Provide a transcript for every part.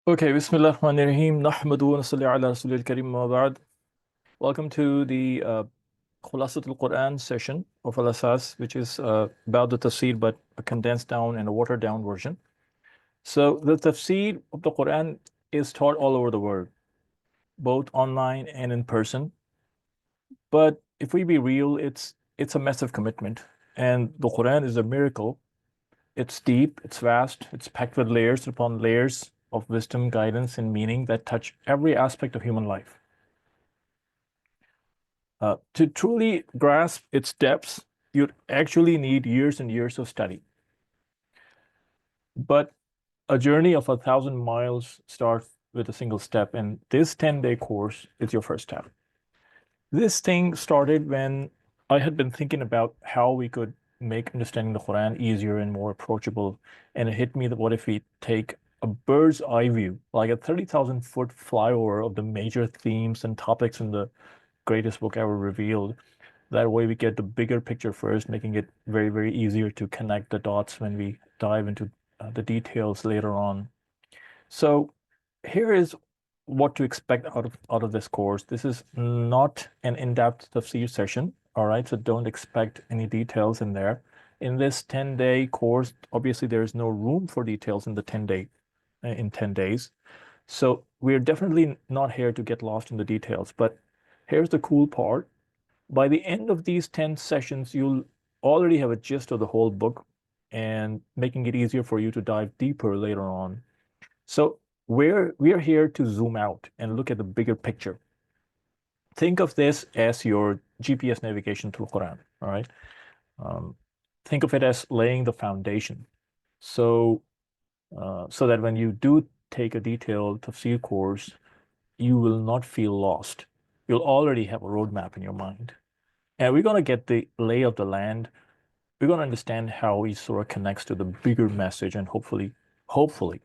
Okay, Bismillah ar-Rahman ar-Rahim. Nahmadu wa nasalli ala Rasulil Karim wa ba'd. Welcome to the Khulasat al-Quran session of Al-Asas, which is about the tafsir, but a condensed down and a watered down version. So the tafsir of the Quran is taught all over the world, both online and in person. But if we be real, it's a massive commitment. And the Quran is a miracle. It's deep, it's vast, it's packed with layers upon layers of wisdom, guidance, and meaning that touch every aspect of human life. To truly grasp its depths, you'd actually need years and years of study. But a journey of 1,000 miles starts with a single step, and this 10-day course is your first step. This thing started when I had been thinking about how we could make understanding the Quran easier and more approachable. And it hit me that what if we take a bird's eye view, like a 30,000-foot flyover of the major themes and topics in the greatest book ever revealed. That way we get the bigger picture first, making it very, very easier to connect the dots when we dive into the details later on. So here is what to expect out of this course. This is not an in-depth tafsir session, all right? So don't expect any details in there. In this 10-day course, obviously there is no room for details in the 10 days. So we're definitely not here to get lost in the details. But here's the cool part. By the end of these 10 sessions, you'll already have a gist of the whole book and making it easier for you to dive deeper later on. So we're here to zoom out and look at the bigger picture. Think of this as your GPS navigation to the Quran, all right? Um, think of it as laying the foundation. So so that when you do take a detailed tafsir course, you will not feel lost. You'll already have a roadmap in your mind. And we're going to get the lay of the land. We're going to understand how each surah connects to the bigger message and hopefully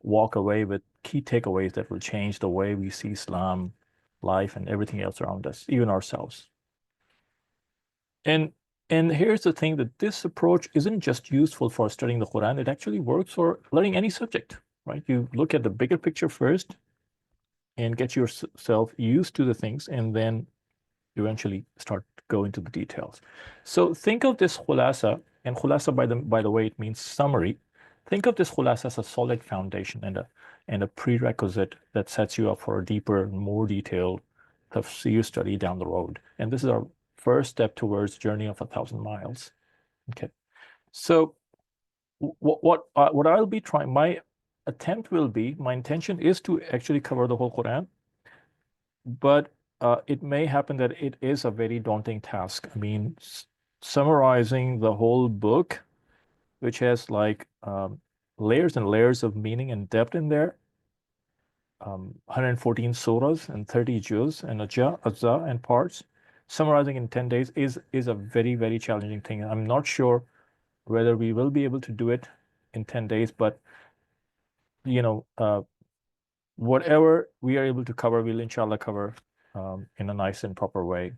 walk away with key takeaways that will change the way we see Islam, life, and everything else around us, even ourselves. And and here's the thing that this approach isn't just useful for studying the Quran, it actually works for learning any subject, right? You look at the bigger picture first and get yourself used to the things, and then eventually start going to the details. So think of this khulasa, and khulasa by the way, it means summary. Think of this khulasa as a solid foundation and a prerequisite that sets you up for a deeper, more detailed tafsir study down the road. And this is our first step towards journey of 1,000 miles. Okay. So what I'll be trying, my attempt will be, my intention is to actually cover the whole Quran, but it may happen that it is a very daunting task. I mean, summarizing the whole book, which has like layers and layers of meaning and depth in there, 114 surahs and 30 juz and ajza and parts, summarizing in 10 days is a very, very challenging thing. I'm not sure whether we will be able to do it in 10 days, but you know, whatever we are able to cover, we'll inshallah cover in a nice and proper way.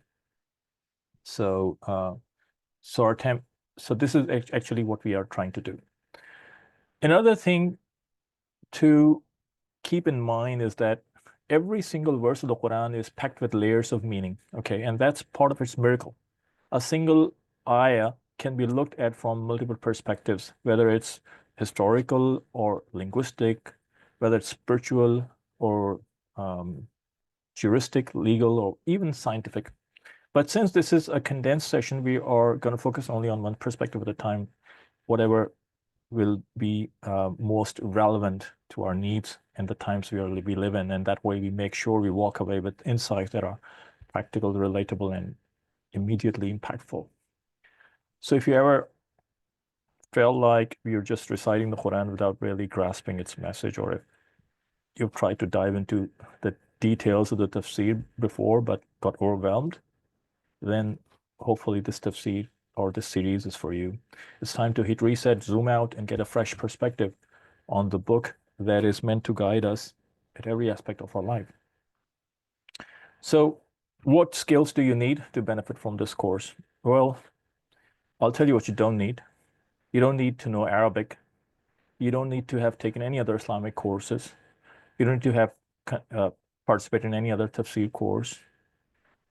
So, so our temp, so this is actually what we are trying to do. Another thing to keep in mind is that every single verse of the Quran is packed with layers of meaning. Okay, and that's part of its miracle. A single ayah can be looked at from multiple perspectives, whether it's historical or linguistic, whether it's spiritual or juristic, legal, or even scientific. But since this is a condensed session, we are going to focus only on one perspective at a time, whatever will be most relevant to our needs and the times we live in. And that way we make sure we walk away with insights that are practical, relatable, and immediately impactful. So if you ever felt like you're just reciting the Quran without really grasping its message, or if you've tried to dive into the details of the tafsir before but got overwhelmed, then hopefully this tafsir or this series is for you. It's time to hit reset, zoom out, and get a fresh perspective on the book that is meant to guide us at every aspect of our life. So, what skills do you need to benefit from this course? Well, I'll tell you what you don't need. You don't need to know Arabic. You don't need to have taken any other Islamic courses. You don't need to have uh, participate in any other tafsir course.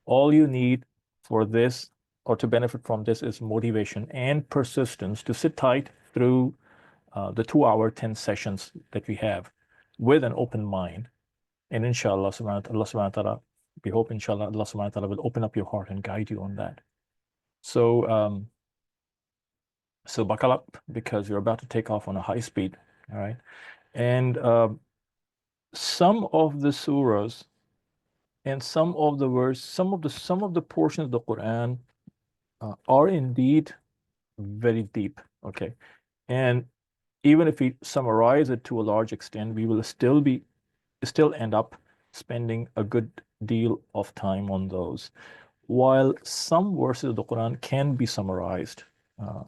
All you need for this or to benefit from this is motivation and persistence to sit tight through the 2 hour 10 sessions that we have with an open mind. And inshallah, Allah subhanahu wa ta'ala, we hope inshallah Allah subhanahu wa ta'ala will open up your heart and guide you on that. So so buckle up because you're about to take off on a high speed. All right. And some of the surahs and some of the verse, some of the portions of the Quran are indeed very deep. Okay. And even if we summarize it to a large extent, we will still end up spending a good deal of time on those. While some verses of the Quran can be summarized uh,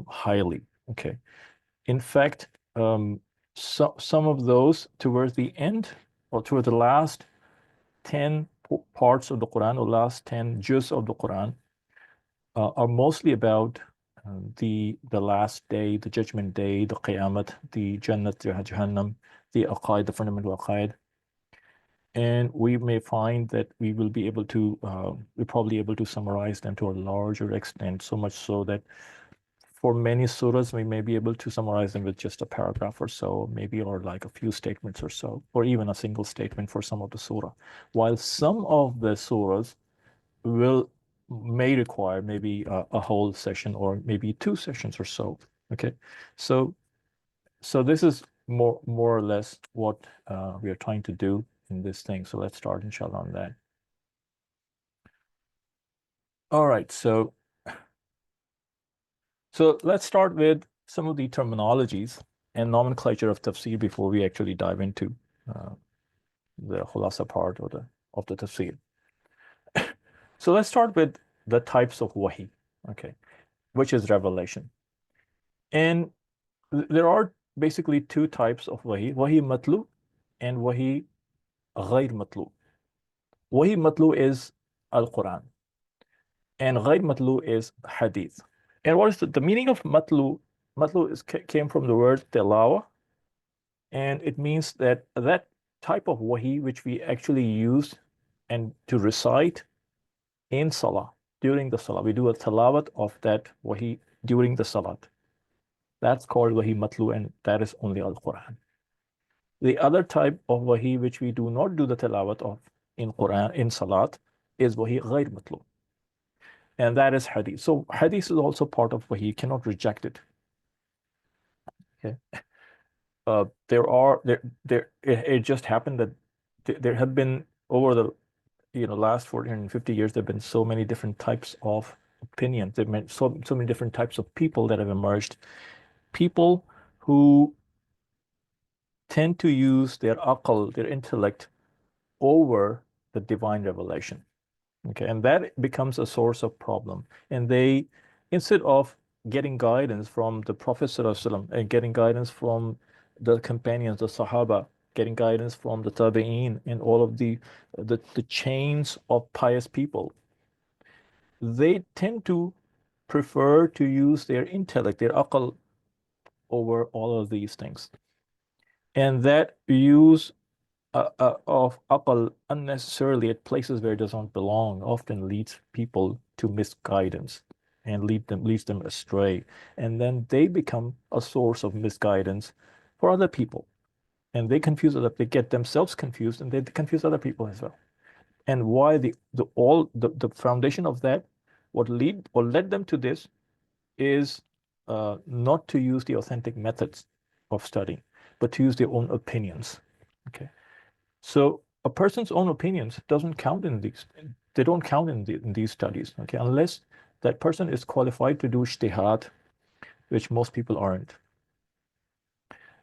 highly. Okay. In fact, some of those towards the end or towards the last 10 parts of the Quran or last 10 juz of the Quran are mostly about the last day, the judgment day, the Qiyamah, the Jannat, the Jahannam, the Aqaid, the fundamental Aqaid. And we may find that we'll probably able to summarize them to a larger extent, so much so that for many surahs, we may be able to summarize them with just a paragraph or so, maybe, or like a few statements or so, or even a single statement for some of the surah. While some of the surahs may require maybe a whole session or maybe 2 sessions or so. Okay, so this is more or less what we are trying to do in this thing. So let's start inshallah on that. All right, so let's start with some of the terminologies and nomenclature of tafsir before we actually dive into the khulasa part of the tafsir. So let's start with the types of wahi, okay, which is revelation. And there are basically 2 types of wahi matlu and wahi ghayr matlu. Wahi matlu is Al-Quran and ghayr matlu is hadith. And what is the meaning of matlu? Matlu came from the word tilawa, and it means that type of wahi which we actually use and to recite in salah, during the salah. We do a tilawat of that wahi during the salat. That's called wahi matlu, and that is only Al-Quran. The other type of wahi which we do not do the tilawat of in Quran, in salat, is wahi ghayr matlu. And that is hadith. So hadith is also part of wahi. You cannot reject it. Okay. It just happened that there have been over the last 450 years, there have been so many different types of opinions. There have been so many different types of people that have emerged. People who tend to use their aql, their intellect, over the divine revelation. Okay, and that becomes a source of problem. And they, instead of getting guidance from the Prophet ﷺ and getting guidance from the companions, the Sahaba, getting guidance from the Tabi'een and all of the chains of pious people, they tend to prefer to use their intellect, their aql, over all of these things. And that use of aql unnecessarily at places where it does not belong often leads people to misguidance and leads them astray. And then they become a source of misguidance for other people. And they get themselves confused, and they confuse other people as well. And why the foundation of that, what led them to this is not to use the authentic methods of studying, but to use their own opinions. Okay. So a person's own opinions doesn't count in these. They don't count in these studies. Okay, unless that person is qualified to do ijtihad, which most people aren't.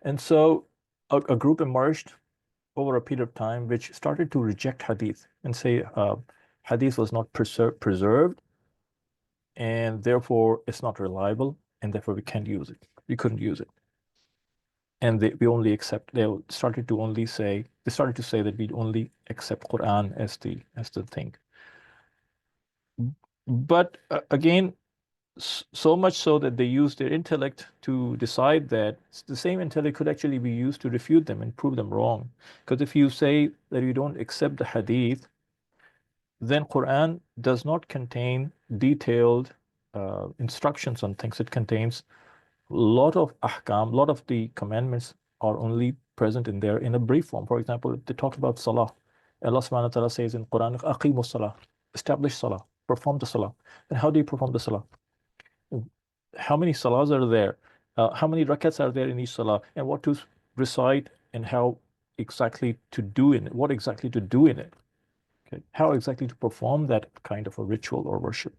And so a group emerged over a period of time which started to reject hadith and say hadith was not preserved, and therefore it's not reliable, and therefore we can't use it. We couldn't use it. And they started to say that we only accept Quran as the thing. But again, So much so that they use their intellect to decide that the same intellect could actually be used to refute them and prove them wrong. Because if you say that you don't accept the hadith, then Quran does not contain detailed instructions on things. It contains a lot of ahkam, a lot of the commandments are only present in there in a brief form. For example, if they talk about salah, Allah subhanahu wa ta'ala says in Quran, aqimus salah, establish salah, perform the salah. And how do you perform the salah? How many salahs are there? How many rakats are there in each salah? And what to recite and how exactly to do in it, what exactly to do in it. Okay. How exactly to perform that kind of a ritual or worship.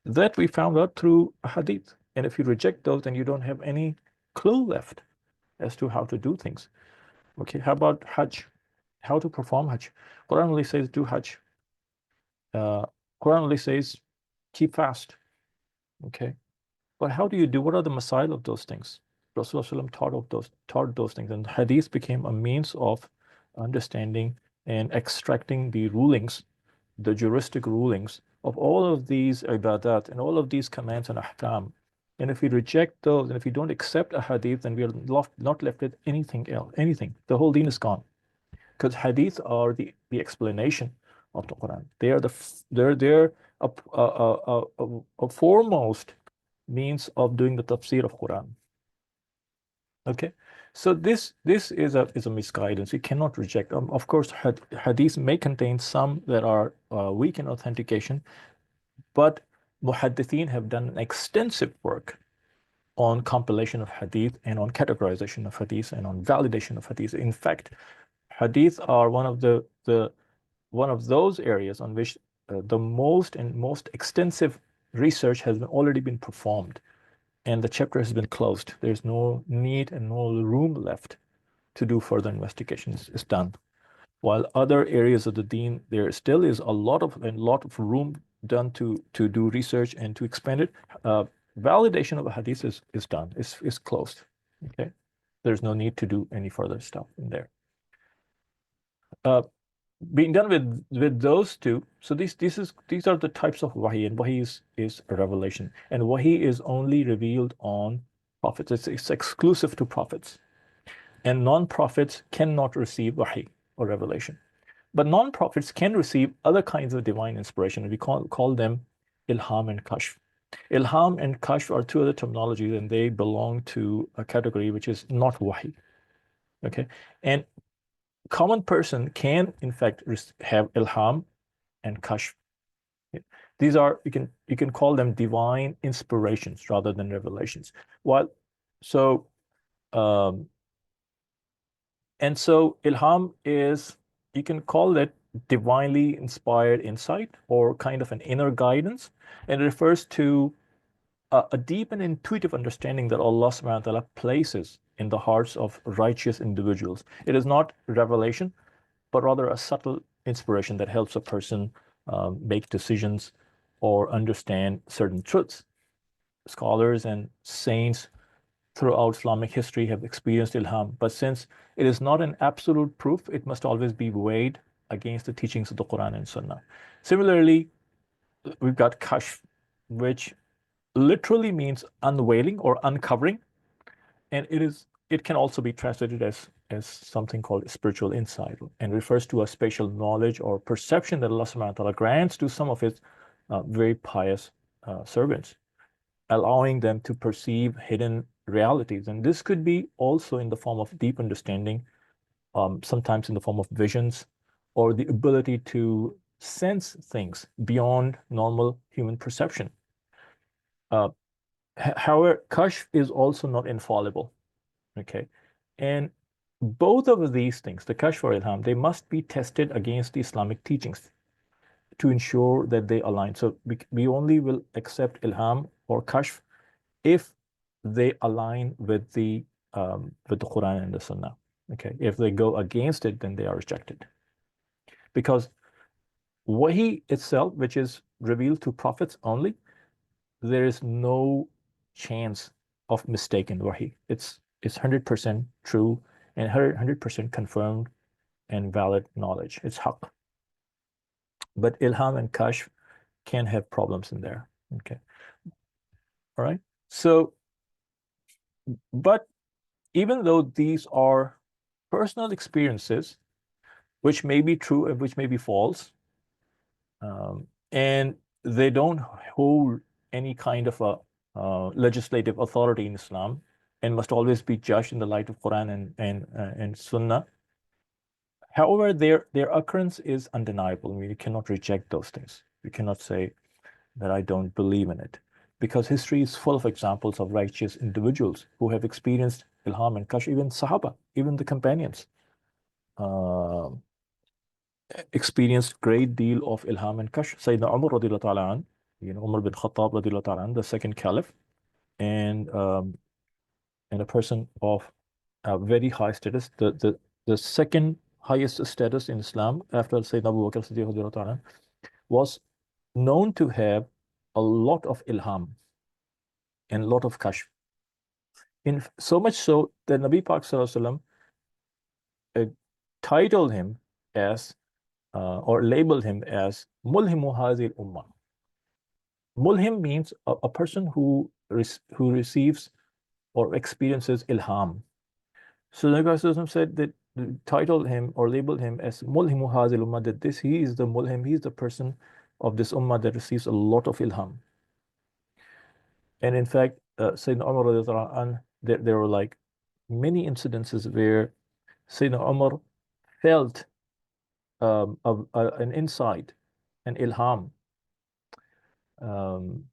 That we found out through a hadith. And if you reject those, then you don't have any clue left as to how to do things. Okay, how about Hajj? How to perform Hajj? Quran only says do Hajj. Uh, Quran only says keep fast. Okay, but how do you do? What are the masail of those things? Rasulullah taught those things, and Hadith became a means of understanding and extracting the rulings, the juristic rulings of all of these ibadat and all of these commands and ahkam. And if we reject those, and if we don't accept a hadith, then we are not left with anything else, anything. The whole deen is gone. Because hadith are the explanation of the Quran. They are they're a foremost means of doing the tafsir of Quran. Okay, so this is a misguidance. We cannot reject. Of course, hadith may contain some that are weak in authentication, but muhaddithin have done an extensive work on compilation of hadith and on categorization of hadith and on validation of hadith. In fact, hadith are one of those areas on which the most extensive research has already been performed, and the chapter has been closed. There's no need and no room left to do further investigations. It's done. While other areas of the deen, there still is a lot of room done to do research and to expand it. Validation of a hadith is done. Is closed. Okay, there's no need to do any further stuff in there. Uh, Being done with those two, so these are the types of wahi, and wahi is a revelation, and wahi is only revealed on prophets. It's exclusive to prophets, and non-prophets cannot receive wahi or revelation. But non-prophets can receive other kinds of divine inspiration, and we call them ilham and kashf. Ilham and kashf are two other terminologies, and they belong to a category which is not wahi. Okay, and common person can in fact have ilham and kashf. These are you can call them divine inspirations rather than revelations. While so um, and so ilham is, you can call it divinely inspired insight or kind of an inner guidance, and it refers to a deep and intuitive understanding that Allah subhanahu wa ta'ala places in the hearts of righteous individuals. It is not revelation, but rather a subtle inspiration that helps a person make decisions or understand certain truths. Scholars and saints throughout Islamic history have experienced ilham, but since it is not an absolute proof, it must always be weighed against the teachings of the Quran and Sunnah. Similarly, we've got kashf, which literally means unveiling or uncovering, and it can also be translated as something called spiritual insight, and refers to a spatial knowledge or perception that Allah subhanahu wa ta'ala grants to some of his very pious servants, allowing them to perceive hidden realities. And this could be also in the form of deep understanding, sometimes in the form of visions, or the ability to sense things beyond normal human perception. Uh, However, kashf is also not infallible. Okay. And both of these things, the kashf or ilham, they must be tested against the Islamic teachings to ensure that they align. So we only will accept ilham or kashf if they align with the Quran and the Sunnah. Okay. If they go against it, then they are rejected. Because wahi itself, which is revealed to prophets only, there is no chance of mistaken wahi. It's 100% true and 100% confirmed and valid knowledge. It's haqq. But ilham and kashf can have problems in there. Okay. All right. So, but even though these are personal experiences, which may be true and which may be false, and they don't hold any kind of a legislative authority in Islam and must always be judged in the light of Quran and Sunnah. However, their occurrence is undeniable. I mean, you cannot reject those things. You cannot say that I don't believe in it, because history is full of examples of righteous individuals who have experienced ilham and kashf, even Sahaba, even the companions. Uh, Experienced great deal of ilham and kashf. Sayyidina Umar radiallahu ta'ala an, Umar bin Khattab radiallahu ta'ala an, the second caliph, and a person of very high status, the second highest status in Islam after Sayyidina Abu Bakr Siddiq radiallahu ta'ala an, was known to have a lot of ilham and a lot of kashf. In so much so that Nabi Pak Sallallahu titled him as or labeled him as Mulhimu Hazil Ummah. Mulhim means a person who receives or experiences ilham. So the Nabi said that, titled him or labeled him as Mulhimu Hazil Ummah, that he is the Mulhim, he is the person of this Ummah that receives a lot of ilham. And in fact, Sayyidina Umar, there were like many incidences where Sayyidina Umar felt an insight, an ilham, um,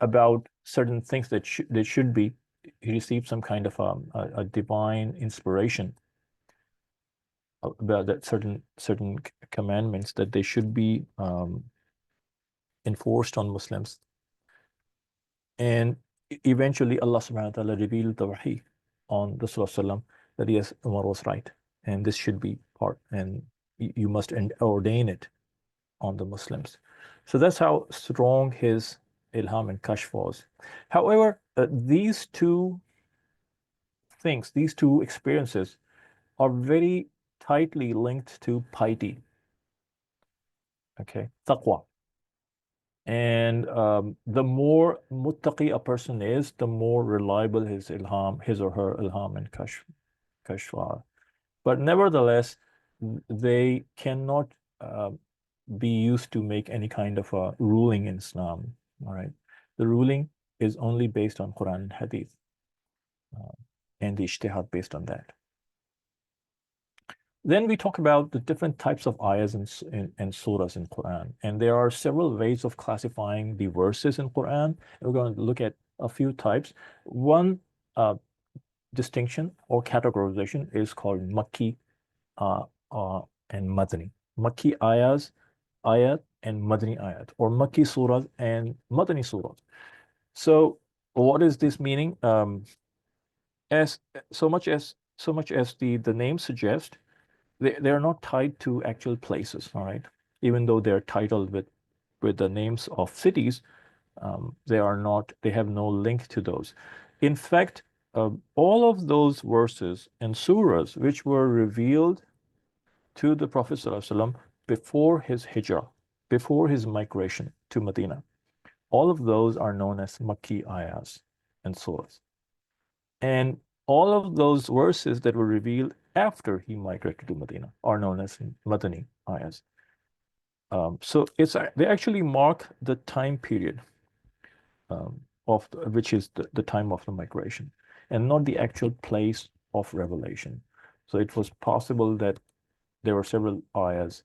about certain things that should be. He received some kind of a divine inspiration about that certain commandments that they should be enforced on Muslims. And eventually Allah subhanahu wa ta'ala revealed the wahi on Rasulullah that yes, Umar was right, and this should be part, and you must ordain it on the Muslims. So that's how strong his ilham and kashf was. However, these two things, these two experiences, are very tightly linked to piety. Okay, taqwa. And the more muttaqi a person is, the more reliable his or her ilham and kashf are. But nevertheless, they cannot be used to make any kind of a ruling in Islam. All right, the ruling is only based on Quran and Hadith, and the ijtihad based on that. Then we talk about the different types of ayahs and surahs in Quran. And there are several ways of classifying the verses in Quran. We're going to look at a few types. One distinction or categorization is called Makki and Madani. Makki ayat and Madani ayat, or Makki surahs and Madani surahs. So what is this meaning? As so much as the name suggests, they're not tied to actual places, all right? Even though they're titled with the names of cities, they have no link to those. In fact, all of those verses and surahs which were revealed to the Prophet ﷺ before his hijrah, before his migration to Medina, all of those are known as Makki ayahs and surahs. And all of those verses that were revealed after he migrated to Medina are known as Madani ayahs. So they actually mark the time period which is the time of the migration, and not the actual place of revelation. So it was possible that there were several ayahs,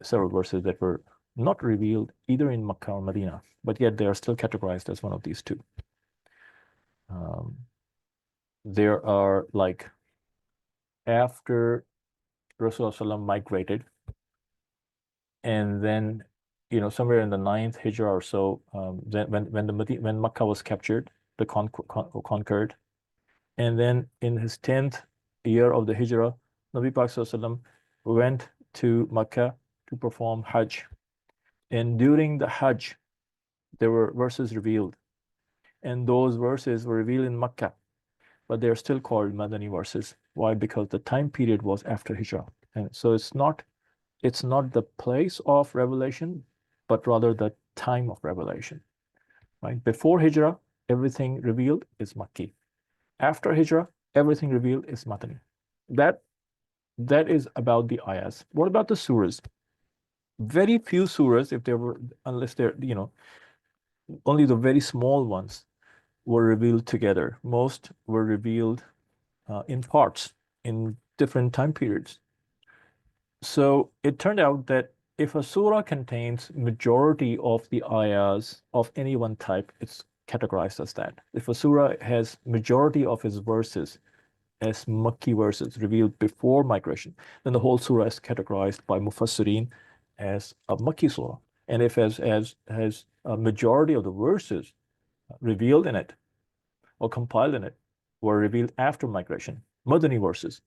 several verses that were not revealed either in Makkah or Medina, but yet they are still categorized as one of these two. There are like after Rasulullah migrated, and then somewhere in the 9th Hijrah or so, then when Makkah was captured, conquered, and then in his 10th year of the Hijrah, Nabi Pak Sallallahu went to Makkah to perform Hajj, and during the Hajj, there were verses revealed, and those verses were revealed in Makkah, but they're still called Madani verses. Why? Because the time period was after Hijrah, and so it's not the place of revelation, but rather the time of revelation. right? Before Hijrah, everything revealed is Makki. After Hijrah, everything revealed is Madani. That that is about the ayahs. What about the surahs? Very few surahs, if there were, unless they're, only the very small ones were revealed together. Most were revealed in parts in different time periods. So it turned out that if a surah contains majority of the ayahs of any one type, it's categorized as that. If a surah has majority of its verses as Makki verses revealed before migration, then the whole surah is categorized by Mufassirin as a Makki surah. And if has a majority of the verses revealed in it or compiled in it were revealed after migration, Madani verses,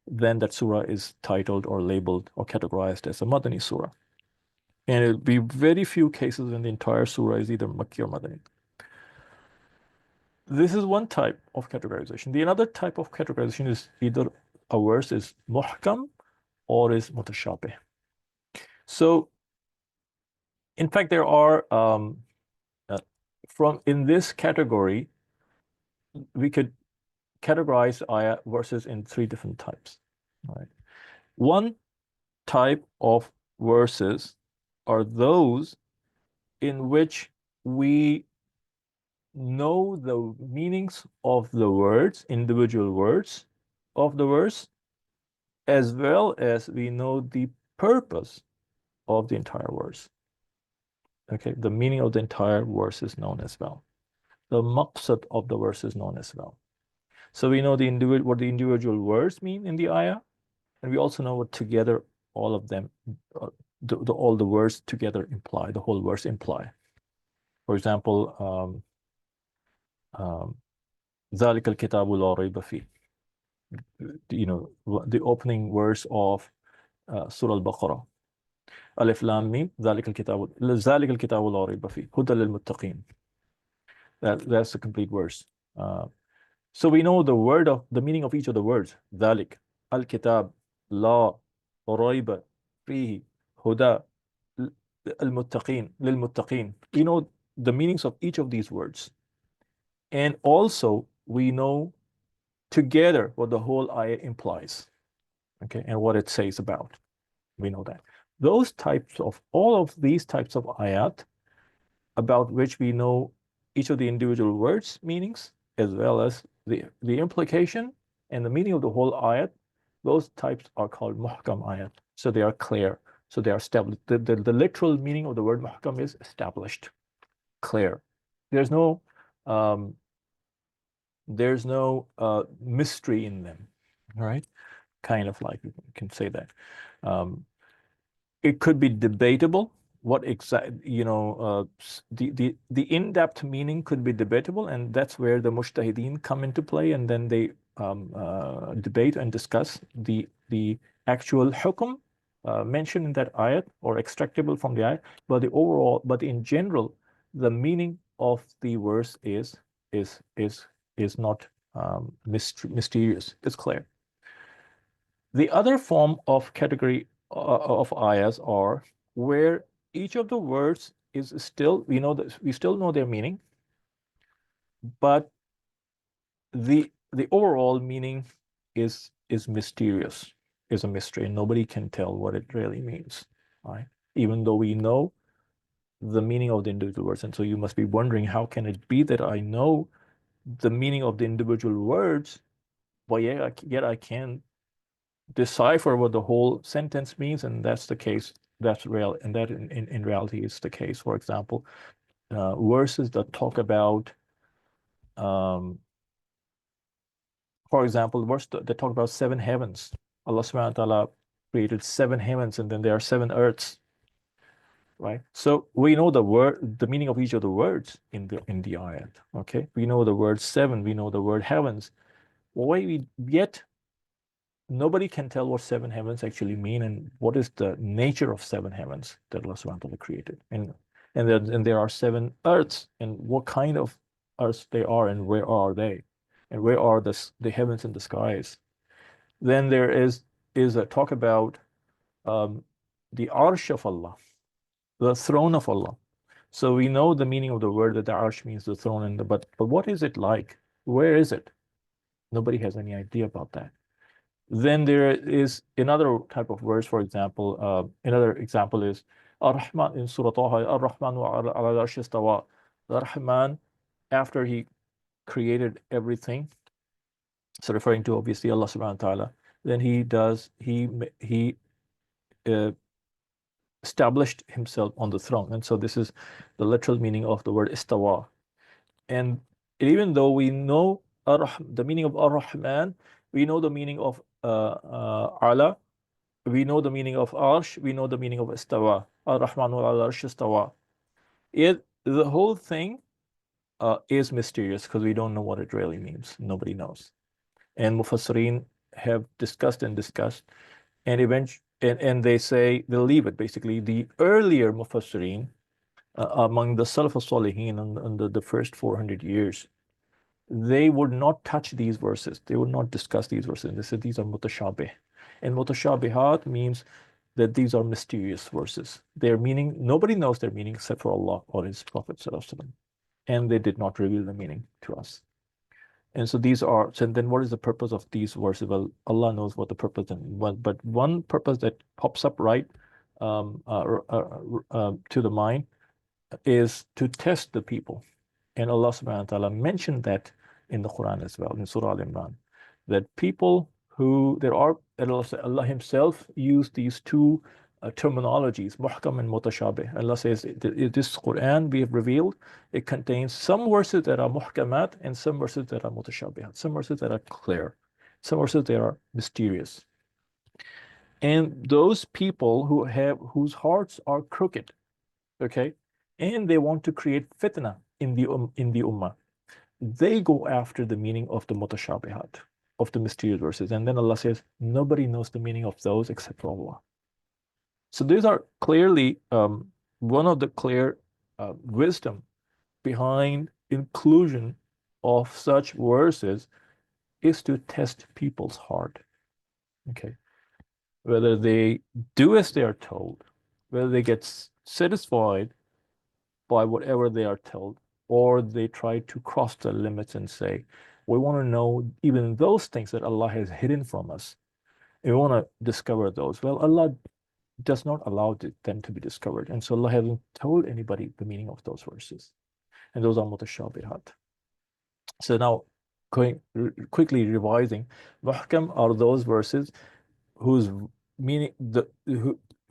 then that surah is titled or labeled or categorized as a Madani surah. And it'll be very few cases in the entire surah is either Makki or Madani. This is one type of categorization. The another type of categorization is either a verse is muhkam or is mutashabih. So, in fact, there are uh, from in this category, we could categorize ayah verses in three different types. Right. One type of verses are those in which we know the meanings of the words, individual words of the verse, as well as we know the purpose of the entire verse. Okay, the meaning of the entire verse is known as well. The maqsad of the verse is known as well. So we know what the individual words mean in the ayah, and we also know what together all of them, all the words together imply, the whole verse imply. For example, ذَلِكَ الْكِتَابُ لَا رَيْبَ فِيهِ. The opening verse of Surah Al-Baqarah. ألف لام ميم ذلك الكتاب لا ريب فيه هدى للمتقين. That's the complete verse. So we know the meaning of each of the words. ذلك الكتاب لا ريب فيه هدى المتقين للمتقين. We know the meanings of each of these words. And also we know together what the whole ayah implies. Okay, and what it says about. We know that. All of these types of ayat about which we know each of the individual words meanings as well as the implication and the meaning of the whole ayat, those types are called muhkam ayat. So they are clear. So they are established. The literal meaning of the word muhkam is established, clear. There's no mystery in them, right? Kind of like you can say that. It could be debatable what the in-depth meaning could be debatable, and that's where the mujtahideen come into play, and then they debate and discuss the actual hukum mentioned in that ayat or extractable from the ayat. But in general, the meaning of the verse is not mysterious. It's clear. The other form of category of ayahs are where each of the words is still, we still know their meaning, but the overall meaning is mysterious, is a mystery, and nobody can tell what it really means, right? Even though we know the meaning of the individual words. And so you must be wondering, how can it be that I know the meaning of the individual words, but yet I can't decipher what the whole sentence means? And that's the case. That's real, and that in reality is the case. For example, verses that talk about, for example, verse that talk about seven heavens. Allah subhanahu wa ta'ala created seven heavens, and then there are seven earths, right? So we know the meaning of each of the words in the ayat. Okay, we know the word seven, we know the word heavens. Yet nobody can tell what seven heavens actually mean and what is the nature of seven heavens that Allah subhanahu wa ta'ala created. And there are seven earths, and what kind of earths they are, and where are they, and where are the heavens and the skies. Then there is a talk about the arsh of Allah, the throne of Allah. So we know the meaning of the word that the arsh means the throne, but what is it like? Where is it? Nobody has any idea about that. Then there is another type of verse, for example, another example is Ar-Rahman in Surah Taha, Ar-Rahman wa ala al-arsh istawa. The Rahman, after he created everything, so referring to obviously Allah subhanahu wa ta'ala, then he uh, established himself on the throne. And so this is the literal meaning of the word istawa. And even though we know the meaning of Ar-Rahman, we know the meaning of Ala, we know the meaning of Arsh, we know the meaning of Istawa. Ar-Rahman al-Arsh Istawa. The whole thing is mysterious because we don't know what it really means. Nobody knows. And Mufassireen have discussed and discussed, and and they say they'll leave it. Basically, the earlier Mufassireen among the Salaf al-Salihin in the first 400 years, they would not touch these verses. They would not discuss these verses. They said these are mutashabih. And mutashabihat means that these are mysterious verses. Their meaning, nobody knows their meaning except for Allah or His Prophet ﷺ. And they did not reveal the meaning to us. And so so then what is the purpose of these verses? Well, Allah knows what the purpose is. But one purpose that pops up right to the mind is to test the people. And Allah subhanahu wa ta'ala mentioned that in the Quran as well, in Surah Al-Imran, that people who there are, Allah Himself used these two terminologies, muhkam and mutashabih. Allah says, this Quran we have revealed, it contains some verses that are muhkamat and some verses that are mutashabihat, some verses that are clear, some verses that are mysterious. And those people whose hearts are crooked, okay, and they want to create fitna in the ummah, they go after the meaning of the mutashabihat, of the mysterious verses. And then Allah says, nobody knows the meaning of those except for Allah. So these are clearly one of the clear wisdom behind inclusion of such verses is to test people's heart. Okay. Whether they do as they are told, whether they get satisfied by whatever they are told, or they try to cross the limits and say, we want to know even those things that Allah has hidden from us. We want to discover those. Well, Allah does not allow them to be discovered. And so Allah hasn't told anybody the meaning of those verses. And those are mutashabihat. So now, quickly revising, muhkam are those verses whose meaning,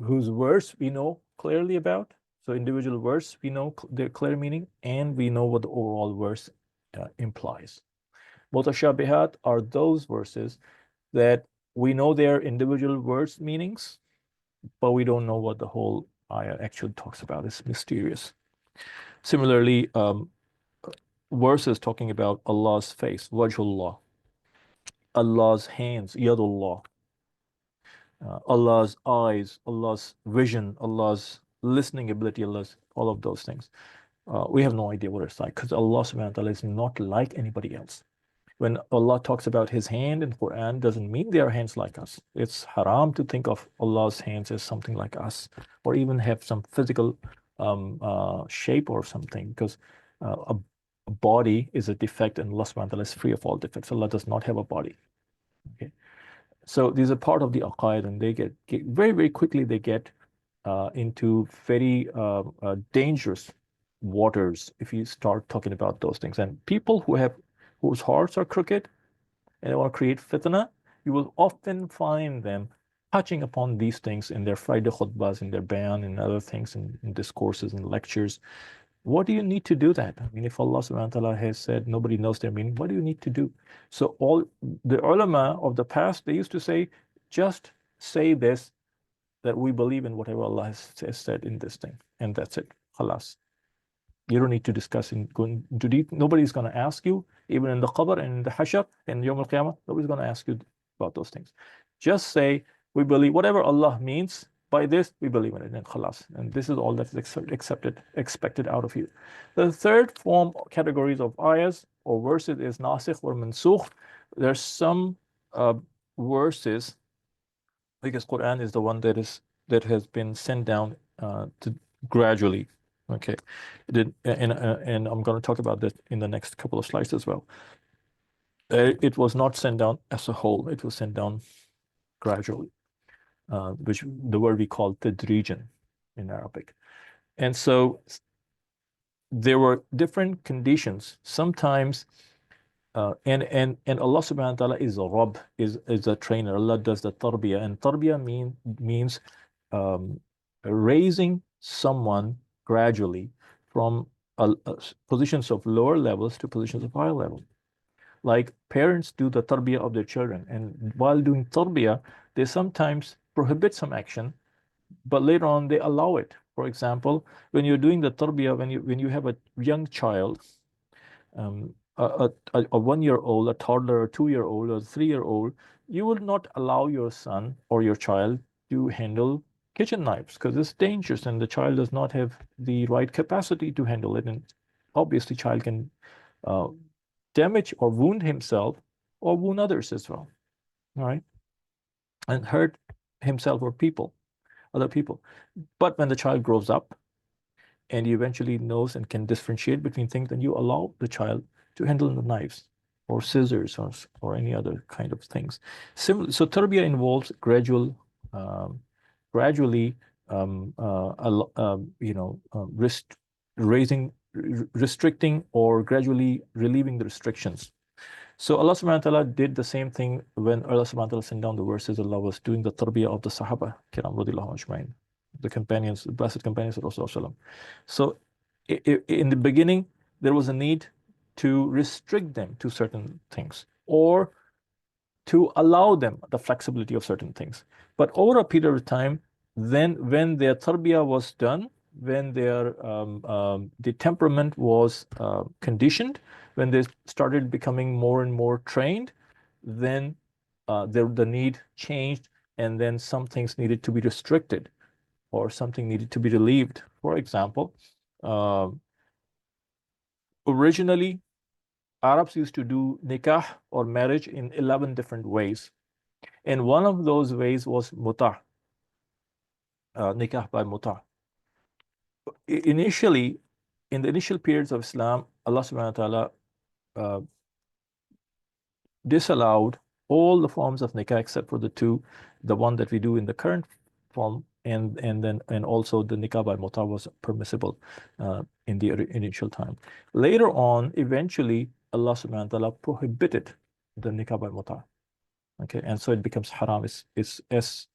whose verse we know clearly about. So individual verse, we know their clear meaning, and we know what the overall verse implies. Mutashabihat are those verses that we know their individual verse meanings, but we don't know what the whole ayah actually talks about. It's mysterious. Similarly, verses talking about Allah's face, wajhullah, Allah's hands, yadullah, Allah's eyes, Allah's vision, Allah's listening ability, Allah's all of those things. We have no idea what it's like because Allah subhanahu wa ta'ala is not like anybody else. When Allah talks about His hand in Quran, doesn't mean they are hands like us. It's haram to think of Allah's hands as something like us, or even have some physical shape or something, because a body is a defect, and Allah subhanahu wa ta'ala is free of all defects. Allah does not have a body. Okay, so these are part of the aqaid, and they get very, very quickly they get into very dangerous waters if you start talking about those things. And people whose hearts are crooked and they want to create fitna, you will often find them touching upon these things in their Friday khutbahs, in their bayan, and other things, in discourses and lectures. What do you need to do that? I mean, if Allah subhanahu wa ta'ala has said nobody knows their meaning, what do you need to do? So all the ulama of the past, they used to say, just say this, that we believe in whatever Allah has said in this thing, and that's it. Khalas. You don't need to discuss and go into deep. Nobody's going to ask you, even in the qabr and in the hashar and Yawm al-Qiyamah, nobody's going to ask you about those things. Just say, we believe whatever Allah means by this, we believe in it, and khalas. And this is all that is expected out of you. The third form, categories of ayahs or verses is nasikh or mansukh. There's some verses, because Quran is the one that has been sent down to gradually Okay, and I'm going to talk about that in the next couple of slides as well. It was not sent down as a whole. It was sent down gradually, which the word we call tadrijan in Arabic. And so there were different conditions. Sometimes, and Allah subhanahu wa ta'ala is a Rabb, is a trainer. Allah does the tarbiyah, and tarbiyah means um, raising someone gradually from positions of lower levels to positions of higher level. Like parents do the tarbiyah of their children, and while doing tarbiyah, they sometimes prohibit some action, but later on they allow it. For example, when you're doing the tarbiyah, when you have a young child, a 1-year-old, a toddler, a 2-year-old, or a 3-year-old, you will not allow your son or your child to handle kitchen knives because it's dangerous and the child does not have the right capacity to handle it. And obviously, child can uh, damage or wound himself or wound others as well, right? And hurt himself or other people. But when the child grows up and he eventually knows and can differentiate between things, then you allow the child to handle the knives or scissors or any other kind of things. Similar, so tarbiyah involves gradually, raising, restricting, or gradually relieving the restrictions. So Allah subhanahu wa ta'ala did the same thing when Allah subhanahu wa ta'ala sent down the verses. Allah was doing the tarbiyah of the Sahaba, kiram radiyallahu ajma'in, the companions, the blessed companions of Rasulullah. So in the beginning, there was a need to restrict them to certain things or to allow them the flexibility of certain things. But over a period of time, then when their tarbiyah was done, when the temperament was conditioned, when they started becoming more and more trained, then the need changed, and then some things needed to be restricted or something needed to be relieved. For example, uh, originally Arabs used to do nikah or marriage in 11 different ways. And one of those ways was muta, nikah by muta. Initially, in the initial periods of Islam, Allah subhanahu wa ta'ala uh, disallowed all the forms of nikah except for the one that we do in the current form, and also the nikah by muta was permissible in the initial time. Later on, eventually, Allah subhanahu wa ta'ala prohibited the nikah by muta. Okay, and so it becomes haram. It's as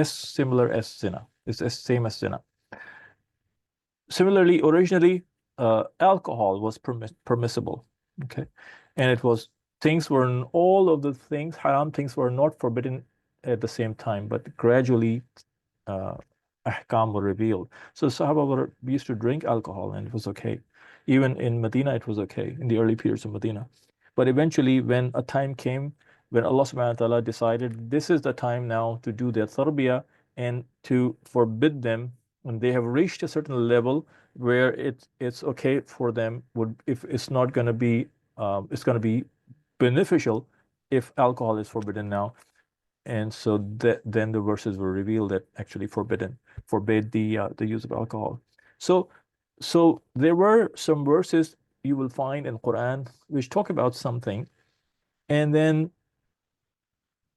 similar as zina. It's as same as zina. Similarly, originally, alcohol was permissible. Okay, and it was all of the things, haram things, were not forbidden at the same time, but gradually uh, ahkam were revealed. So Sahaba used to drink alcohol and it was okay. Even in Medina, it was okay in the early periods of Medina. But eventually, when a time came when Allah subhanahu wa ta'ala decided this is the time now to do their tarbiyah and to forbid them when they have reached a certain level where it's okay for them, if it's not going to be it's going to be beneficial if alcohol is forbidden now. And so then the verses were revealed that actually forbade the use of alcohol. So there were some verses you will find in Quran which talk about something, and then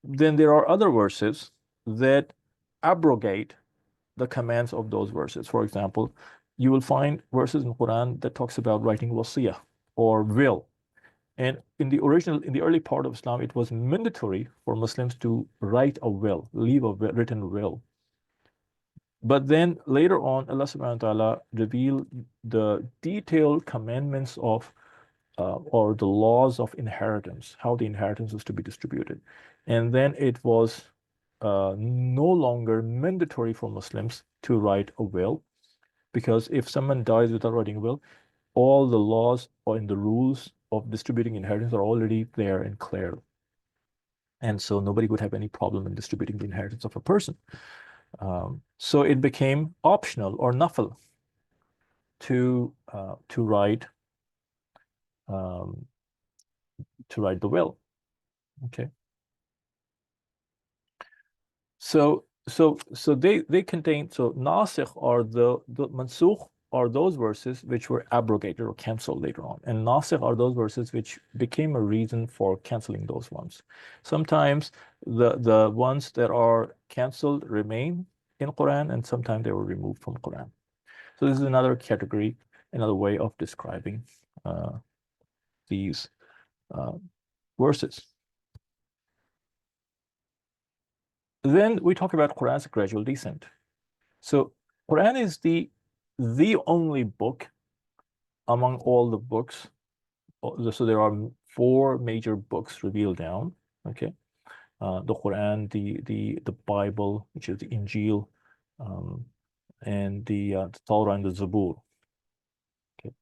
there are other verses that abrogate the commands of those verses. For example, you will find verses in Quran that talks about writing wasiyah or will. And in the early part of Islam, it was mandatory for Muslims to write a will, leave a written will. But then later on, Allah subhanahu wa ta'ala revealed the detailed commandments of or the laws of inheritance, how the inheritance is to be distributed. And then it was no longer mandatory for Muslims to write a will, because if someone dies without writing a will, all the laws or in the rules of distributing inheritance are already there and clear. And so nobody would have any problem in distributing the inheritance of a person. So it became optional or nafil to write um, the will. Okay. So they contain, so nasikh or the mansukh are those verses which were abrogated or canceled later on. And nasikh are those verses which became a reason for canceling those ones. Sometimes the ones that are canceled remain in Quran, and sometimes they were removed from Quran. So this is another category, another way of describing these uh, verses. Then we talk about Quran's gradual descent. So Quran is the only book among all the books. So there are four major books revealed down. Okay, the Quran, the Bible, which is the Injil, um, and the Torah and the Zabur. Okay,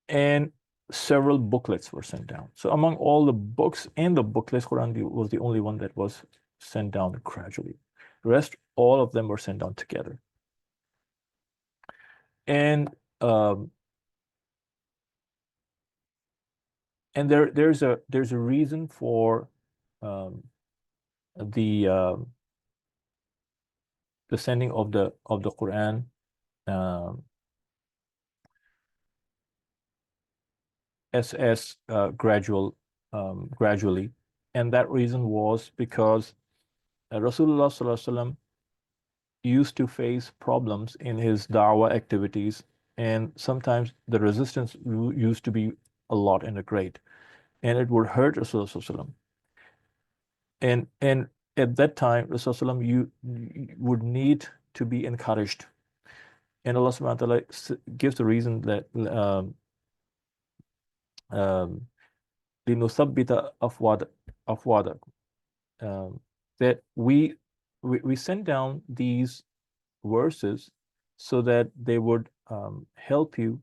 and several booklets were sent down. So among all the books and the booklets, Quran was the only one that was sent down gradually. The rest, all of them were sent down together. And um, and there's a reason for um, the the sending of the Quran um, as gradually, and that reason was because Rasulullah Sallallahu Alaihi Wasallam used to face problems in his da'wah activities, and sometimes the resistance used to be a lot and a great, and it would hurt Rasulullah Sallallahu Alaihi Wasallam. And at that time, Rasulullah you would need to be encouraged. And Allah subhanahu wa ta'ala gives the reason that لِنُثَبِّتَ أَفْوَادَكُمْ that we send down these verses so that they would help you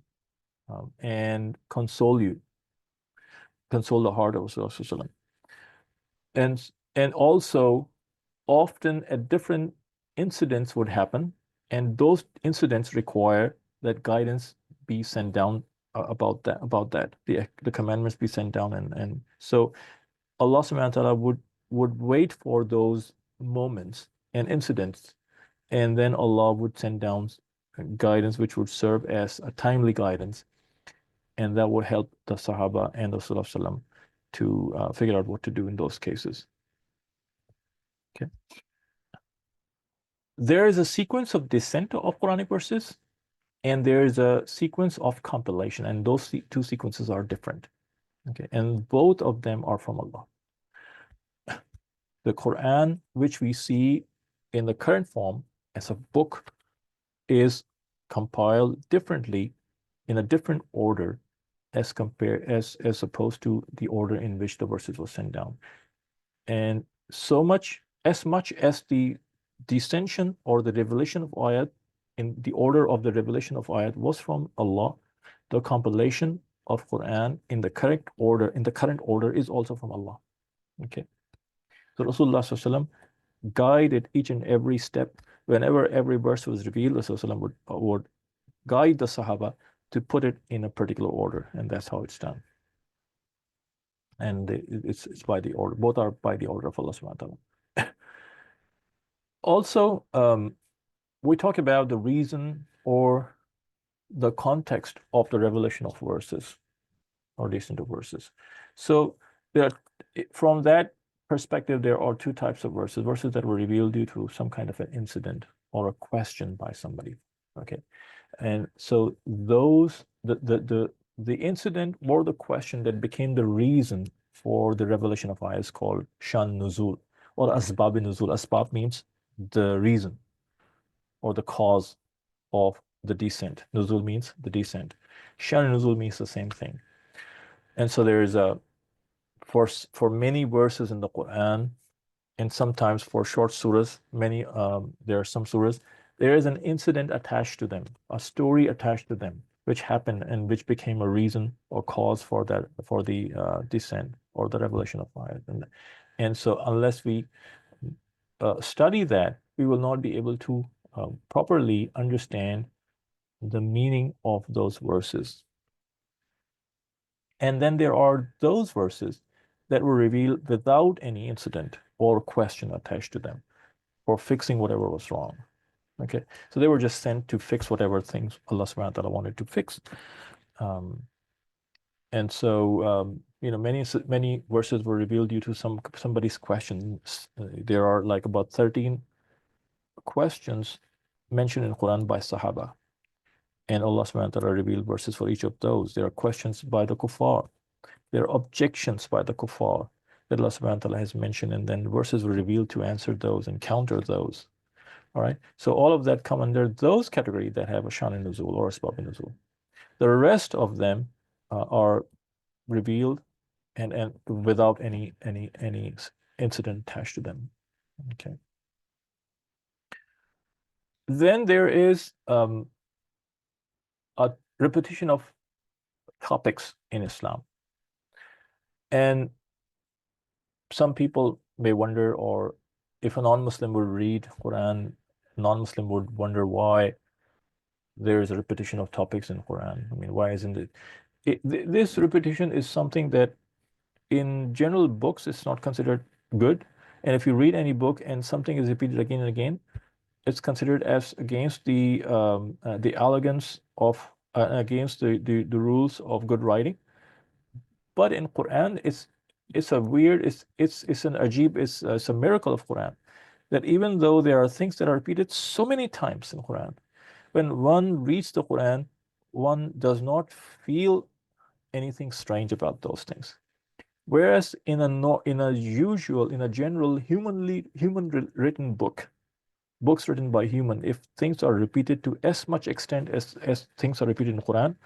and console you, console the heart of Rasulullah. And also often at different incidents would happen, and those incidents require that guidance be sent down about that the commandments be sent down, and so Allah subhanahu wa ta'ala would wait for those moments and incidents, and then Allah would send down guidance which would serve as a timely guidance, and that would help the Sahaba and the Rasulullah to figure out what to do in those cases. Okay. There is a sequence of descent of Quranic verses, and there is a sequence of compilation, and those two sequences are different. Okay, and both of them are from Allah. The Quran, which we see in the current form as a book, is compiled differently in a different order as opposed to the order in which the verses were sent down. And much as the descension or the revelation of ayat in the order of the revelation of ayat was from Allah, the compilation of Quran in the current order is also from Allah. Okay. So Rasulullah Sallallahu guided each and every step. Whenever every verse was revealed, Rasulullah would guide the Sahaba to put it in a particular order, and that's how it's done. And it's by the order. Both are by the order of Allah Subhanahu wa Taala. Also, we talk about the reason or the context of the revelation of verses or descent of verses. So from that perspective, there are two types of verses that were revealed due to some kind of an incident or a question by somebody. Okay. And so the incident or the question that became the reason for the revelation of ayah is called Shan Nuzul or Asbab Nuzul. Asbab means the reason or the cause of the descent. Nuzul means the descent. Shan Nuzul means the same thing. And so there is for many verses in the Quran, and sometimes for short surahs, there are some surahs, there is an incident attached to them, a story attached to them, which happened and which became a reason or cause for the descent or the revelation of ayat. And so unless we study that, we will not be able to properly understand the meaning of those verses. And then there are those verses that were revealed without any incident or question attached to them for fixing whatever was wrong. Okay. So they were just sent to fix whatever things Allah subhanahu wa ta'ala wanted to fix. Um, and so many verses were revealed due to somebody's questions. There are like about 13 questions mentioned in Quran by Sahaba. And Allah subhanahu wa ta'ala revealed verses for each of those. There are questions by the kuffar. There are objections by the kuffar that Allah subhanahu wa ta'ala has mentioned, and then verses were revealed to answer those and counter those. All right. So all of that come under those categories that have a shan in nuzul or a sabab in nuzul. The rest of them are revealed and without any incident attached to them. Okay. Then there is a repetition of topics in Islam. And some people may wonder, or if a non-Muslim would read Quran, non-Muslim would wonder why there is a repetition of topics in Quran. I mean, why isn't this repetition is something that in general books it's not considered good. And if you read any book and something is repeated again and again, it's considered as against the elegance of against the rules of good writing. But in Quran, it's a weird, it's an ajib, it's a miracle of Quran that even though there are things that are repeated so many times in Quran, when one reads the Quran, one does not feel anything strange about those things. Whereas in a no, in a general human written book, books written by human, if things are repeated to as much extent as things are repeated in Quran,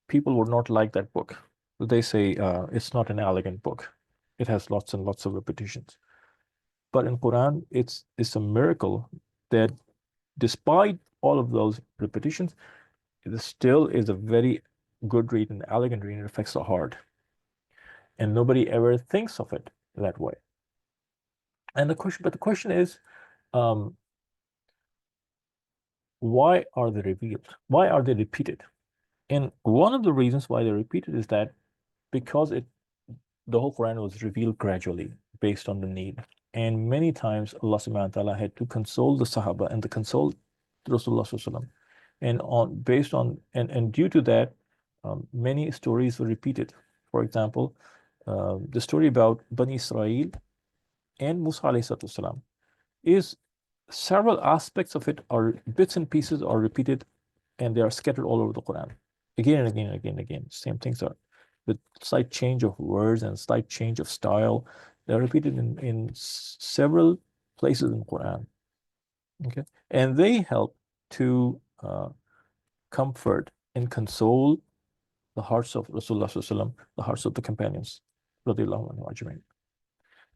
people would not like that book. They say it's not an elegant book. It has lots and lots of repetitions. But in Quran, it's a miracle that despite all of those repetitions, it still is a very good read and elegant read and it affects the heart. And nobody ever thinks of it that way. And the question is, um, why are they revealed? Why are they repeated? And one of the reasons why they're repeated is that because the whole Quran was revealed gradually based on the need. And many times Allah subhanahu wa ta'ala had to console the Sahaba and to console Rasulullah sallallahu alaihi wasallam. And based on and due to that, many stories were repeated. For example, the story about Bani Israel and Musa alayhi salam is several aspects of it are bits and pieces are repeated and they are scattered all over the Quran again and again and again and again. Same things are with slight change of words and slight change of style. They're repeated in several places in Quran. Okay, and they help to comfort and console the hearts of Rasulullah sallallahu alaihi wasallam, the hearts of the companions, radiallahu anhu ajma'in.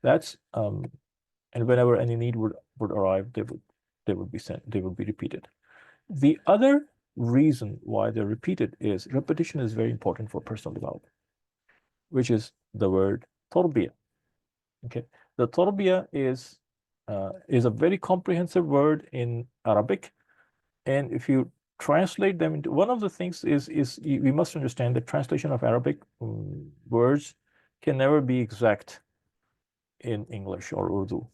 That's and whenever any need would arrive, they would be sent, they would be repeated. The other reason why they're repeated is repetition is very important for personal development, which is the word tarbiyah. Okay, the tarbiyah is a very comprehensive word in Arabic, and if you translate them into one of the things is we must understand that translation of Arabic words can never be exact in English or Urdu.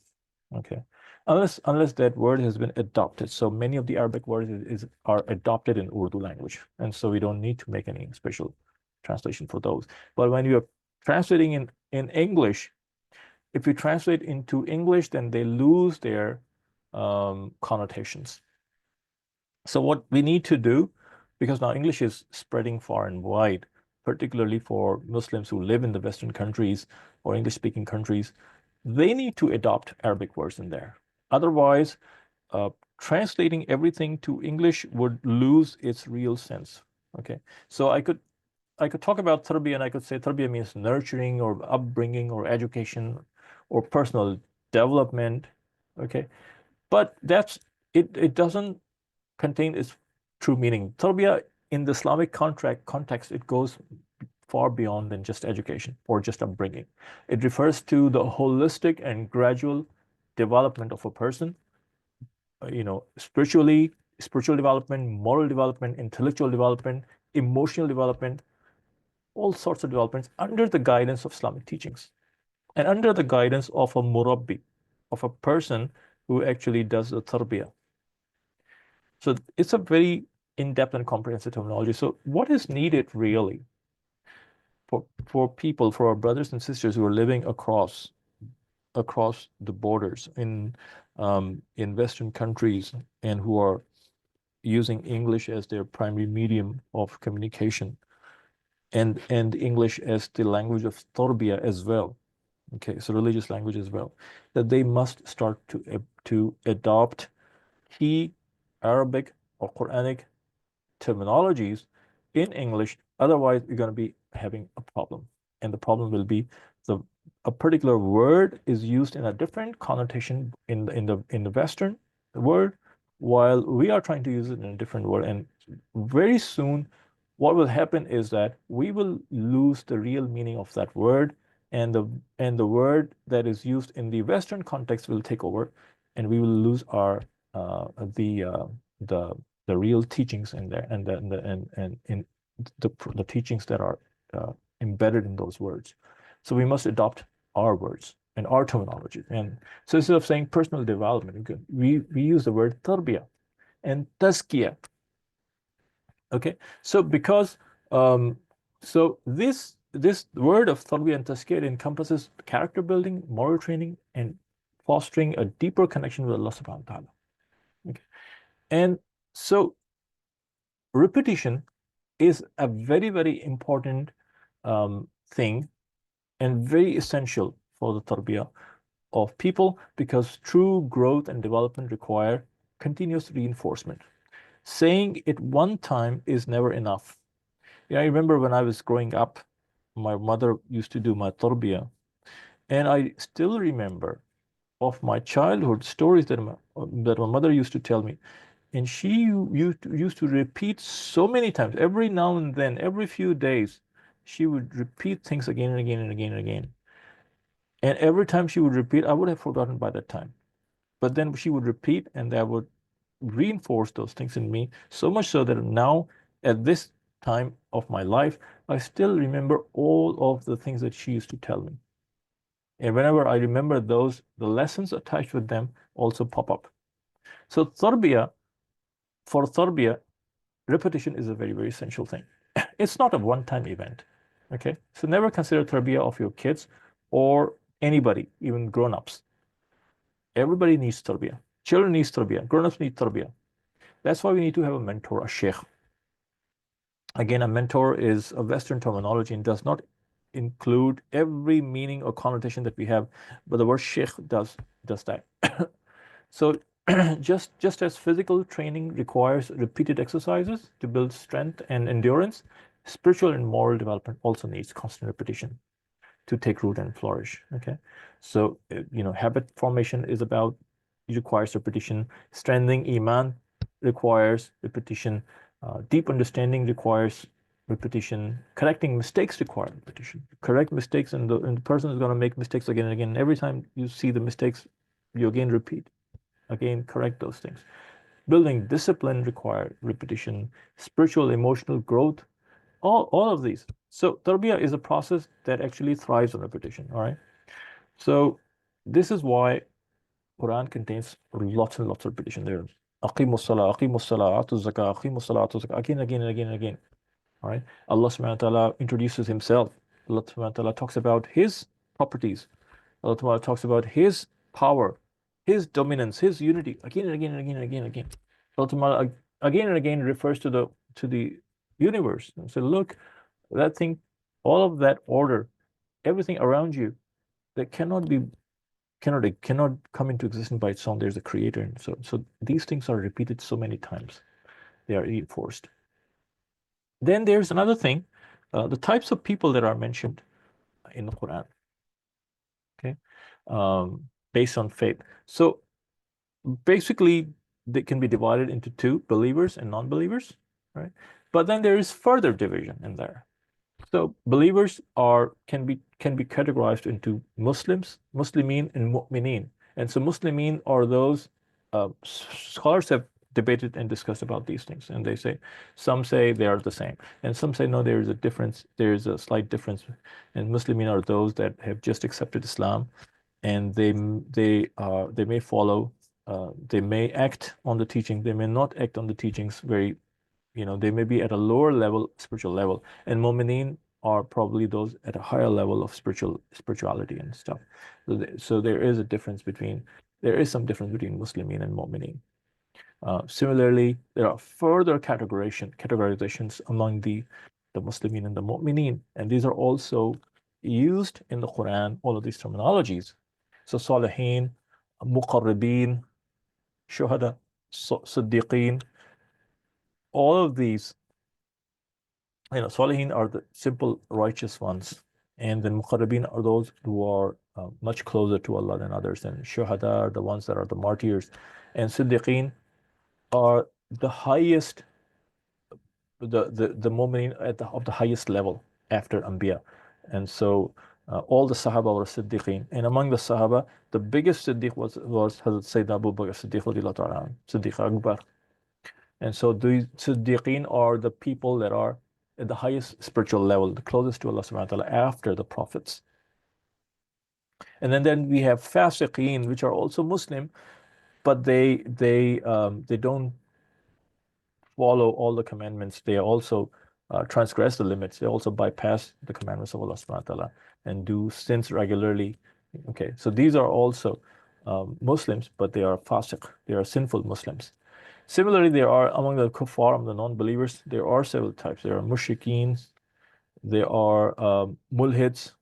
Okay, unless that word has been adopted. So many of the Arabic words are adopted in Urdu language, and so we don't need to make any special translation for those. But when you're translating in English, if you translate into English, then they lose their connotations. So what we need to do, because now English is spreading far and wide, particularly for Muslims who live in the Western countries or English-speaking countries, they need to adopt Arabic words in there. Otherwise, translating everything to English would lose its real sense. Okay, so I could talk about tarbiyah and I could say tarbiyah means nurturing or upbringing or education or personal development. Okay, but that's it doesn't contain its true meaning. Tarbiyah in the Islamic context, it goes far beyond than just education or just upbringing. It refers to the holistic and gradual development of a person, spiritually, spiritual development, moral development, intellectual development, emotional development, all sorts of developments under the guidance of Islamic teachings and under the guidance of a murabbi, of a person who actually does the tarbiyah. So it's a very in-depth and comprehensive terminology. So what is needed really for people, for our brothers and sisters who are living across the borders in Western countries and who are using English as their primary medium of communication and English as the language of tarbiyah as well. Okay, so religious language as well, that they must start to adopt key Arabic or Quranic terminologies in English. Otherwise, you're going to be having a problem. And the problem will be the a particular word is used in a different connotation in the Western word, while we are trying to use it in a different word. And very soon, what will happen is that we will lose the real meaning of that word, and the word that is used in the Western context will take over, and we will lose our the the real teachings in there and in the teachings that are embedded in those words. So we must adopt our words and our terminology. And so instead of saying personal development, we use the word tarbiyah and tazkiyah. Okay, so because this word of tarbiyah and tazkiyah encompasses character building, moral training, and fostering a deeper connection with Allah subhanahu wa ta'ala. Okay. And so repetition is a very, very important thing and very essential for the tarbiyah of people, because true growth and development require continuous reinforcement. Saying it one time is never enough. Yeah, I remember when I was growing up, my mother used to do my tarbiyah, and I still remember of my childhood stories that my mother used to tell me. And she used to repeat so many times, every now and then, every few days, she would repeat things again and again and again and again. And every time she would repeat, I would have forgotten by that time. But then she would repeat, and that would reinforce those things in me, so much so that now, at this time of my life, I still remember all of the things that she used to tell me. And whenever I remember those, the lessons attached with them also pop up. So for tarbiyah, repetition is a very, very essential thing. It's not a one-time event. Okay. So never consider tarbiyah of your kids or anybody, even grown-ups. Everybody needs tarbiyah. Children need tarbiyah. Grown-ups need tarbiyah. That's why we need to have a mentor, a sheikh. Again, a mentor is a Western terminology and does not include every meaning or connotation that we have, but the word sheikh does that. So just as physical training requires repeated exercises to build strength and endurance, spiritual and moral development also needs constant repetition to take root and flourish. Okay, so habit formation is about, it requires repetition. Strengthening iman requires repetition. Deep understanding requires repetition. Correcting mistakes require repetition. Correct mistakes, and the person is going to make mistakes again and again. Every time you see the mistakes, you again repeat, again correct those things. Building discipline require repetition. Spiritual, emotional growth, all of these. So tarbiyah is a process that actually thrives on repetition. All right. So this is why Quran contains lots and lots of repetition there. Aqimus salah, atu zakah, aqimus salah, atu zakah, again, again, and again, and again. All right. Allah subhanahu wa ta'ala introduces himself. Allah subhanahu wa ta'ala talks about his properties. Allah subhanahu wa ta'ala talks about his power, his dominance, his unity, again and again and again and again and again. Allah subhanahu wa ta'ala again and again refers to the universe and say, look, that thing, all of that order, everything around you, that cannot come into existence by its own. There's a creator. And so these things are repeated so many times, they are reinforced. Then there's another thing, the types of people that are mentioned in the Quran, okay, based on faith. So basically, they can be divided into two: believers and non-believers, right? But then there is further division in there. So believers can be categorized into Muslims, Muslimin, and Mu'minin. And so Muslimin are those, scholars have debated and discussed about these things, and some say they are the same, and some say no, there is a difference, there is a slight difference. And Muslimin are those that have just accepted Islam, and they may follow They may act on the teaching, they may not act on the teachings very, they may be at a lower level, spiritual level, and mu'mineen are probably those at a higher level of spirituality and stuff. So there is a difference between, there is some difference between Muslimin and mu'mineen. Similarly, there are further categorizations among the Muslimin and the mu'mineen, and these are also used in the Quran, all of these terminologies. So Salihin, Muqarrabin, Shuhada, Siddiqeen, all of these, Salihin are the simple righteous ones, and then Muqarrabin are those who are much closer to Allah than others, and Shuhada are the ones that are the martyrs, and Siddiqeen are the highest, the mu'minin of the highest level after Anbiya. And so all the Sahaba were Siddiqeen. And among the Sahaba, the biggest Siddiq was Hazrat Sayyidina Abu Bakr Siddiq radiallahu ta'ala, Siddiq Akbar. And so these Siddiqeen are the people that are at the highest spiritual level, the closest to Allah subhanahu wa ta'ala after the prophets. And then we have Fasiqeen, which are also Muslim, but they don't follow all the commandments. They also transgress the limits. They also bypass the commandments of Allah subhanahu wa ta'ala and do sins regularly. Okay, so these are also Muslims, but they are fasiq. They are sinful Muslims. Similarly, there are among the kuffar, among the non-believers, there are several types. There are mushrikeen, there are mulhids,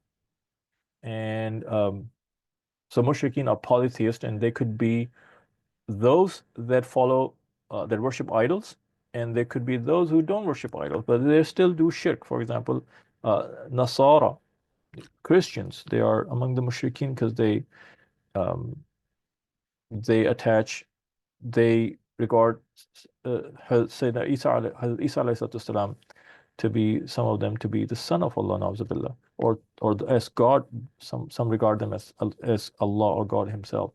and so mushrikeen are polytheists, and they could be those that follow, that worship idols, and there could be those who don't worship idols, but they still do shirk. For example, Nasara, Christians, they are among the mushrikeen because they attach, they regard Sayyidina Isa alayhi salam to be, some of them to be the son of Allah, na'uzubillah, or as God. Some regard them as Allah or God Himself.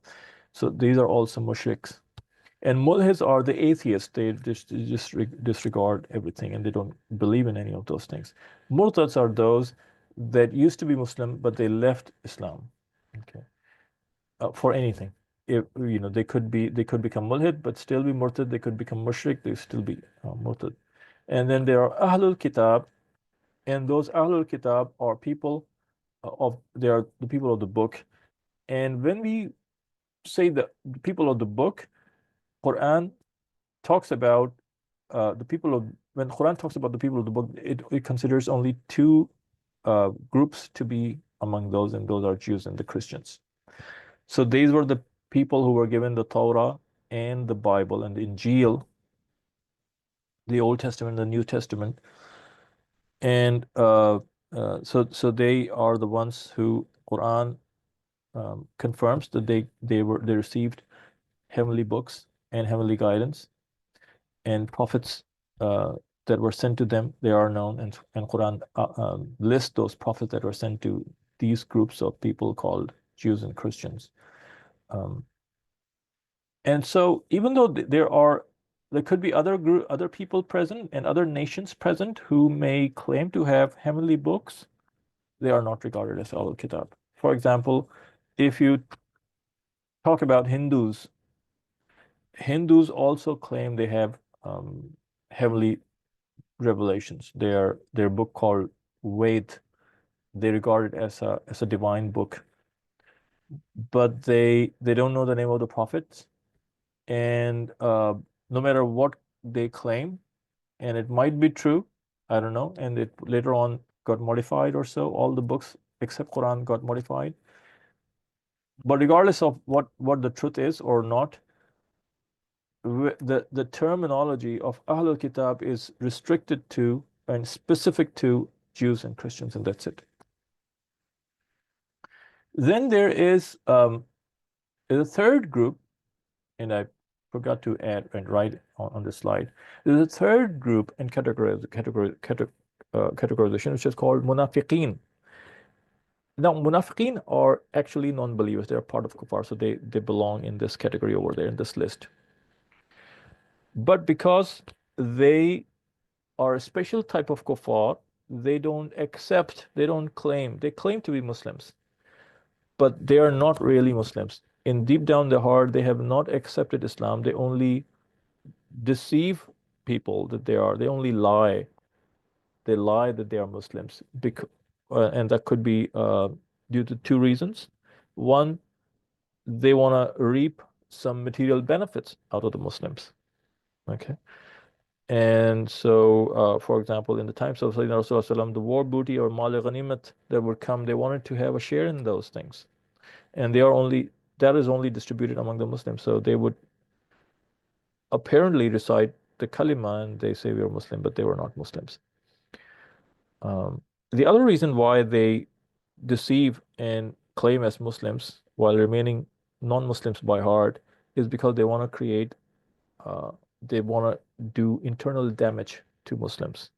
So these are also mushriks. And mulhids are the atheists. They just disregard everything and they don't believe in any of those things. Murtads are those that used to be Muslim, but they left Islam. Okay. For anything. If, they could become mulhid, but still be murtad. They could become mushrik, they still be murtad. And then there are Ahlul Kitab, and those Ahlul Kitab are people they are the people of the book. And when we say the people of the book, Quran talks about when Quran talks about the people of the book, it considers only two groups to be among those, and those are Jews and the Christians. So these were the people who were given the Torah and the Bible and the Injil, the Old Testament, the New Testament, and so they are the ones who Quran confirms that they received heavenly books and heavenly guidance, and prophets that were sent to them. They are known, and Quran lists those prophets that were sent to these groups of people called Jews and Christians. And so even though there could be other people present and other nations present who may claim to have heavenly books, they are not regarded as Ahlul Kitab. For example, if you talk about Hindus, Hindus also claim they have heavenly revelations. Their book called Ved, they regard it as a divine book, but they don't know the name of the prophets, and no matter what they claim, and it might be true, I don't know, and it later on got modified or so. All the books except Quran got modified. But regardless of what the truth is or not, the terminology of Ahlul Kitab is restricted to and specific to Jews and Christians, and that's it. Then there is a third group, and I forgot to add and write on the slide. There's a third group and categorization, which is called munafiqeen. Now, munafiqeen are actually non-believers. They're part of kuffar, so they belong in this category over there in this list. But because they are a special type of kuffar, they don't claim, they claim to be Muslims, but they are not really Muslims. in deep down their heart, they have not accepted Islam. They only deceive people that they are. They only lie. They lie that they are Muslims. And that could be due to two reasons. One, they want to reap some material benefits out of the Muslims. Okay. And so, for example, in the times of Sayyidina Rasulullah, the war booty or mal ghanimat that would come, they wanted to have a share in those things. And that is only distributed among the Muslims. So they would apparently recite the kalima and they say we are Muslim, but they were not Muslims. Um, the other reason why they deceive and claim as Muslims while remaining non-Muslims by heart is because uh, they want to do internal damage to Muslims.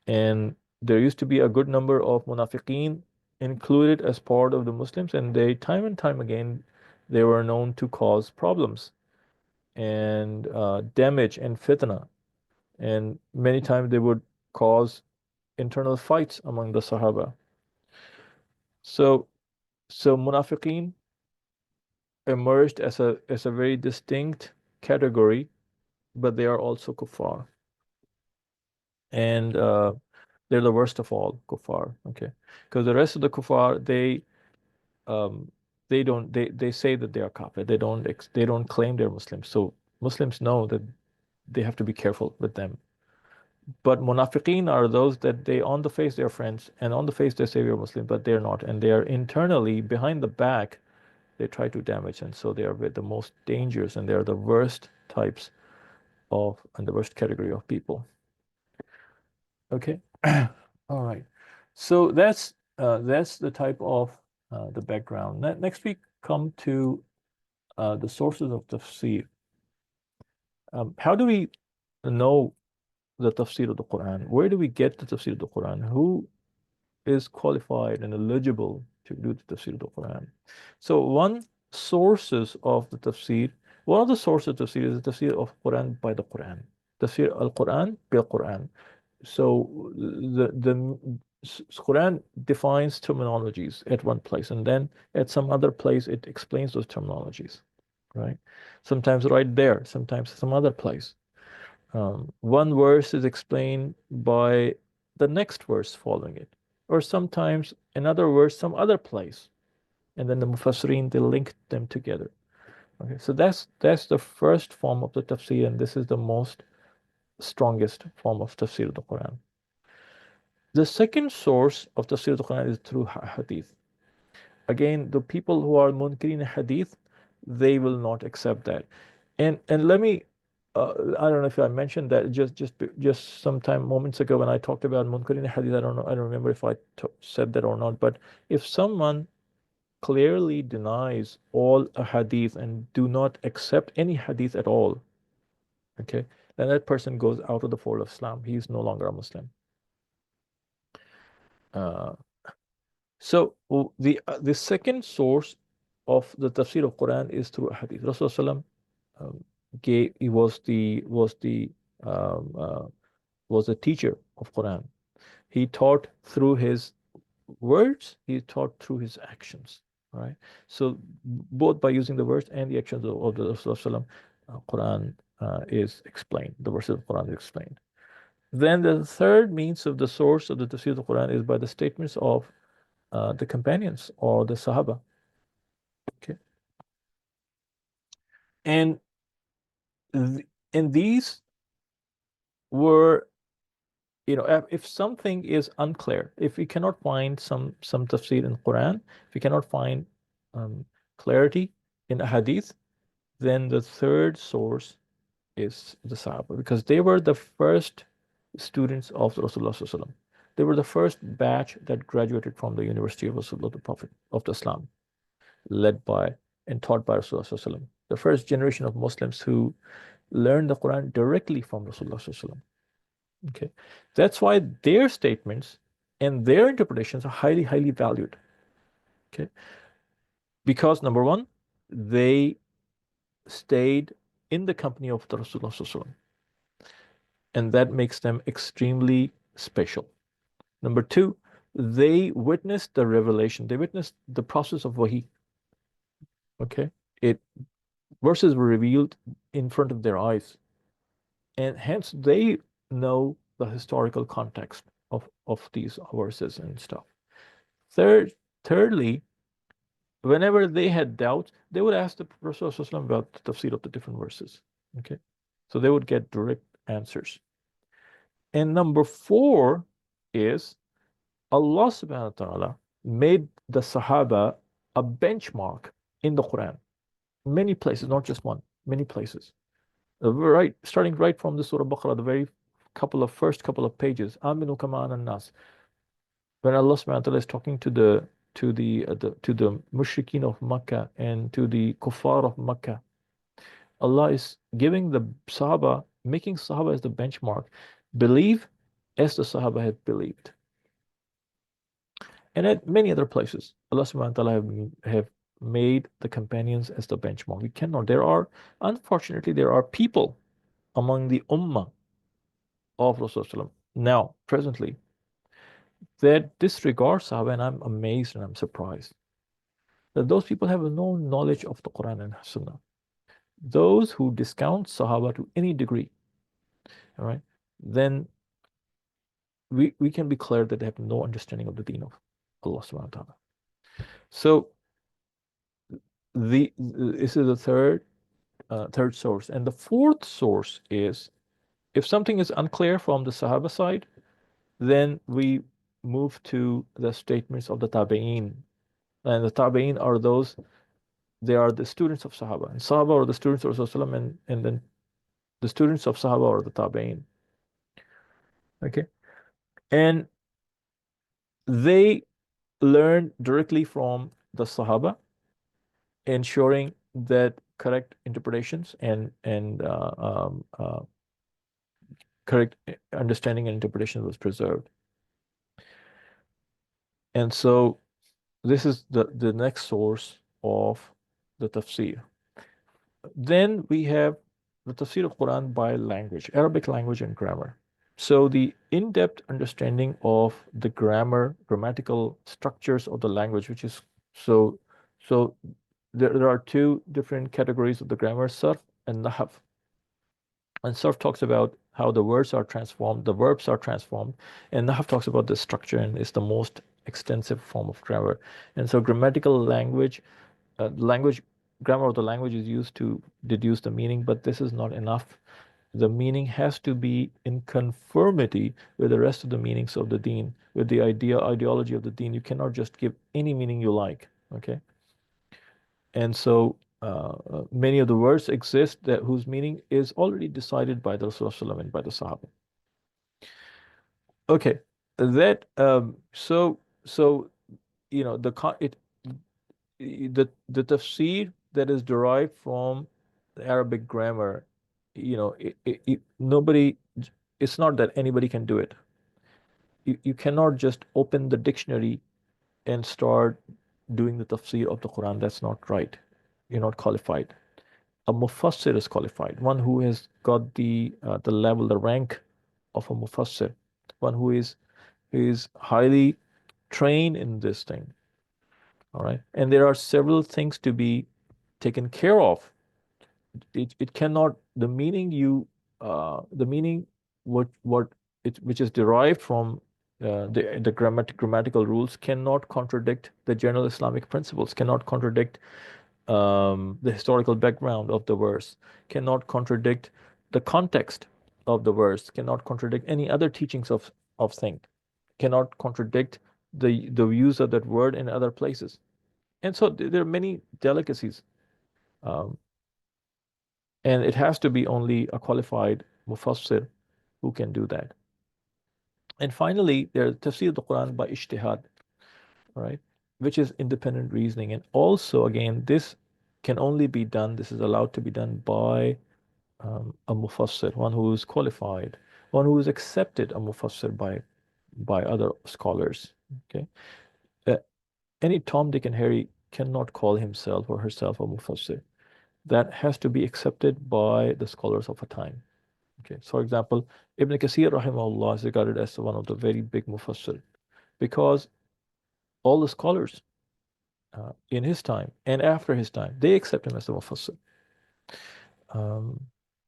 And there used to be a good number of munafiqeen included as part of the Muslims, and they, time and time again, they were known to cause problems and damage and fitna. And many times they would cause internal fights among the Sahaba. So, so munafiqeen emerged as a very distinct category, but they are also kuffar. And they're the worst of all kuffar, okay? Because the rest of the kuffar, um, they say that they are kafir. They don't claim they're Muslims. So Muslims know that they have to be careful with them. But munafiqeen are those that they on the face they're friends, and on the face they say we're Muslim, but they're not, and they are internally behind the back they try to damage, and so they are the most dangerous, and they are the worst types of and the worst category of people. Okay. All right. So that's the type of the background. Next we come to the sources of tafsir. How do we know the tafsir of the Quran? Where do we get the tafsir of the Quran? Who is qualified and eligible to do the tafsir of the Quran? So one of the sources of tafsir is the tafsir of Quran by the Quran. Tafsir al-Quran bil Quran. So the Quran defines terminologies at one place, and then at some other place it explains those terminologies, right? Sometimes right there, sometimes some other place. One verse is explained by the next verse following it, or sometimes another verse some other place, and then the Mufassirin they link them together. Okay, so that's the first form of the tafsir, and this is the most strongest form of tafsir of the Quran. The second source of tafsir of the Quran is through hadith. Again, the people who are munkirin hadith, they will not accept that. And let me, I don't know if I mentioned that just sometime moments ago when I talked about munkirin hadith. I don't know, I don't remember if I said that or not. But if someone clearly denies all a hadith and do not accept any hadith at all, okay, then that person goes out of the fold of Islam. He is no longer a Muslim. Uh, So the second source of the tafsir of Quran is through hadith. Rasulullah gave he um, uh, was a teacher of Quran. He taught through his words. He taught through his actions. Right. So both by using the words and the actions of the Rasulullah, Quran is explained. The verses of Quran is explained. Then the third means of the source of the tafsir of the Quran is by the statements of the companions or the Sahaba. Okay. And and these were, if something is unclear, if we cannot find some tafsir in Quran, if we cannot find clarity in a hadith, then the third source is the Sahaba, because they were the first students of Rasulullah Sallallahu Alaihi Wasallam. They were the first batch that graduated from the University of Rasulullah, the Prophet of Islam, led by and taught by Rasulullah Sallallahu Alaihi Wasallam. The first generation of Muslims who learned the Quran directly from Rasulullah Sallallahu Alaihi Wasallam. Okay, that's why their statements and their interpretations are highly, highly valued. Okay, because number one, they stayed in the company of the Rasulullah Sallallahu Alaihi Wasallam, and that makes them extremely special. Number two, they witnessed the revelation. They witnessed the process of wahi. Okay. It Verses were revealed in front of their eyes, and hence they know the historical context of these verses and stuff. Thirdly, whenever they had doubts, they would ask the Prophet ﷺ about the tafsir of the different verses. Okay. So they would get direct answers. And number four is Allah subhanahu wa ta'ala made the Sahaba a benchmark in the Quran. Many places, not just one, many places. Right, starting right from the Surah Baqarah, the very first couple of pages. Aminu kama ana nas. When Allah subhanahu wa ta'ala is talking to the mushrikeen of Makkah and to the kuffar of Makkah, Allah is giving the Sahaba, making Sahaba as the benchmark. Believe as the Sahaba have believed. And at many other places, Allah subhanahu wa ta'ala have made the companions as the benchmark. We cannot. Unfortunately, there are people among the Ummah of Rasulullah now, presently, that disregard Sahaba, and I'm amazed and I'm surprised that those people have no knowledge of the Quran and Sunnah. Those who discount Sahaba to any degree, all right, then we can be clear that they have no understanding of the deen of Allah subhanahu wa ta'ala. So this is the third source. And the fourth source is, if something is unclear from the Sahaba side, then we move to the statements of the Tabi'een. And the Tabi'een are those, they are the students of Sahaba. And Sahaba are the students of Rasulullah, and then the students of Sahaba are the Tabi'een. Okay? And they learn directly from the Sahaba, ensuring that correct interpretations and correct understanding and interpretation was preserved. And so this is the next source of the tafsir. Then we have the tafsir of Quran by language, Arabic language and grammar. So the in-depth understanding of the grammatical structures of the language, which is so there are two different categories of the grammar, sarf and nahv. And Surf talks about how the words are transformed, the verbs are transformed, and Nahv talks about the structure and is the most extensive form of grammar. And so grammatical language, grammar of the language is used to deduce the meaning, but this is not enough. The meaning has to be in conformity with the rest of the meanings of the deen, with the ideology of the deen. You cannot just give any meaning you like, okay? And so many of the words exist that whose meaning is already decided by the Rasulullah and by the Sahaba. Okay, that so the the tafsir that is derived from the Arabic grammar, nobody. It's not that anybody can do it. You cannot just open the dictionary and start doing the tafsir of the Quran. That's not right. You're not qualified. A mufassir is qualified, one who has got the level, the rank of a mufassir, one who is highly trained in this thing. All right, and there are several things to be taken care of. It cannot the meaning which is derived from the grammatical rules cannot contradict the general Islamic principles, cannot contradict the historical background of the verse, cannot contradict the context of the verse, cannot contradict any other teachings of thing, cannot contradict the use of that word in other places. And so there are many delicacies. Um, and it has to be only a qualified mufassir who can do that. And finally, there's tafsir of the Quran by ijtihad, right? Which is independent reasoning. And also, again, this is allowed to be done by a mufassir, one who is qualified, one who is accepted a mufassir by other scholars. Okay, uh, any Tom, Dick, and Harry cannot call himself or herself a mufassir. That has to be accepted by the scholars of a time. Okay, so for example, Ibn Kathir rahimahullah is regarded as one of the very big mufassir because all the scholars in his time and after his time, they accept him as the Mufassir. Um,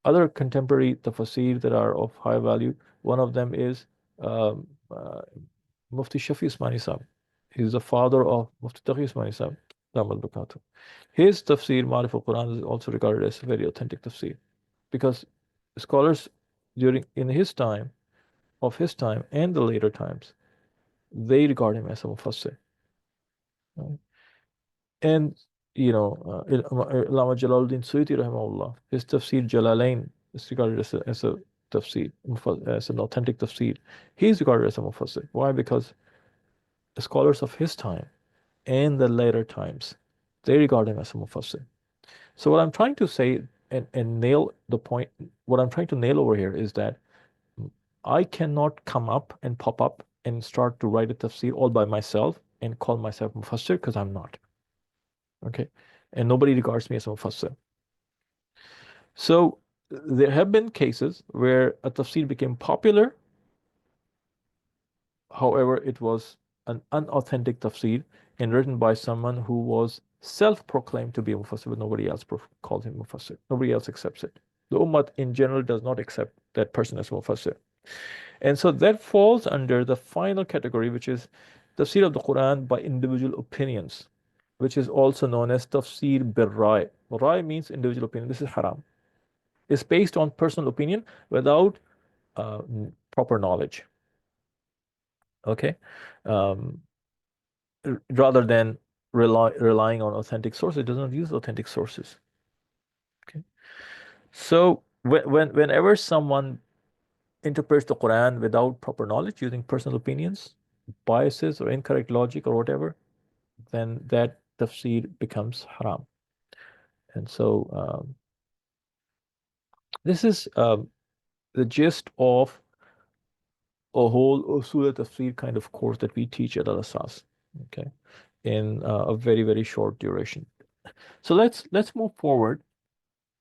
Other contemporary tafsir that are of high value, one of them is um, uh, Mufti Shafi Usmani Sahib. He's the father of Mufti Taqi Usmani Sahib, Damal Bakatu. His tafsir, Marif al-Quran, is also regarded as a very authentic tafsir because scholars during in his time, of his time and the later times, they regard him as a mufassir. Right? And Allama Jalaluddin Suyuti rahimahullah, his tafsir Jalalain is regarded as a tafsir, as an authentic tafsir. He's regarded as a mufassir. Why? Because the scholars of his time and the later times, they regard him as a mufassir. So what I'm trying to say and nail the point, what I'm trying to nail over here is that I cannot come up and pop up and start to write a tafsir all by myself and call myself mufassir because I'm not. Okay. And nobody regards me as a mufassir. So there have been cases where a tafsir became popular. However, it was an unauthentic tafsir and written by someone who was self-proclaimed to be a mufassir, but nobody else called him mufassir. Nobody else accepts it. The ummah in general does not accept that person as mufassir. And so that falls under the final category, which is tafsir of the Quran by individual opinions, which is also known as tafsir bil rai. Rai means individual opinion. This is haram. It's based on personal opinion without uh, proper knowledge. Okay, um, rather than relying on authentic sources, it does not use authentic sources. Okay, so whenever someone interprets the Quran without proper knowledge, using personal opinions, biases, or incorrect logic or whatever, then that tafsir becomes haram. And so this is the gist of a whole usul tafsir kind of course that we teach at Al-Asas, okay, in a very, very short duration. So let's move forward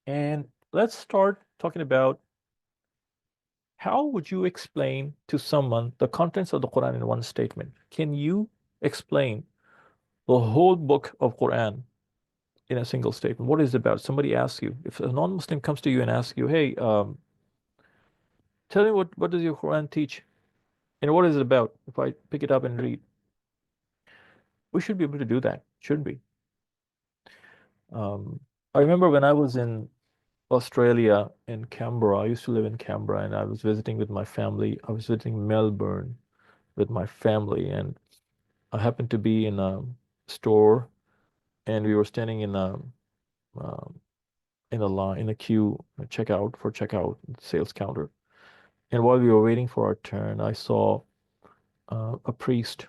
and let's start talking about how would you explain to someone the contents of the Quran in one statement? Can you explain the whole book of Quran in a single statement? What is it about? Somebody asks you, if a non-Muslim comes to you and asks you, hey, tell me what does your Quran teach? And what is it about? If I pick it up and read, we should be able to do that, shouldn't we? Um, I remember when I was in Australia, in Canberra, I used to live in Canberra, and I was visiting with my family. I was visiting Melbourne with my family, and I happened to be in a store, and we were standing um, in a line, in a queue, checkout, sales counter. And while we were waiting for our turn, I saw a priest.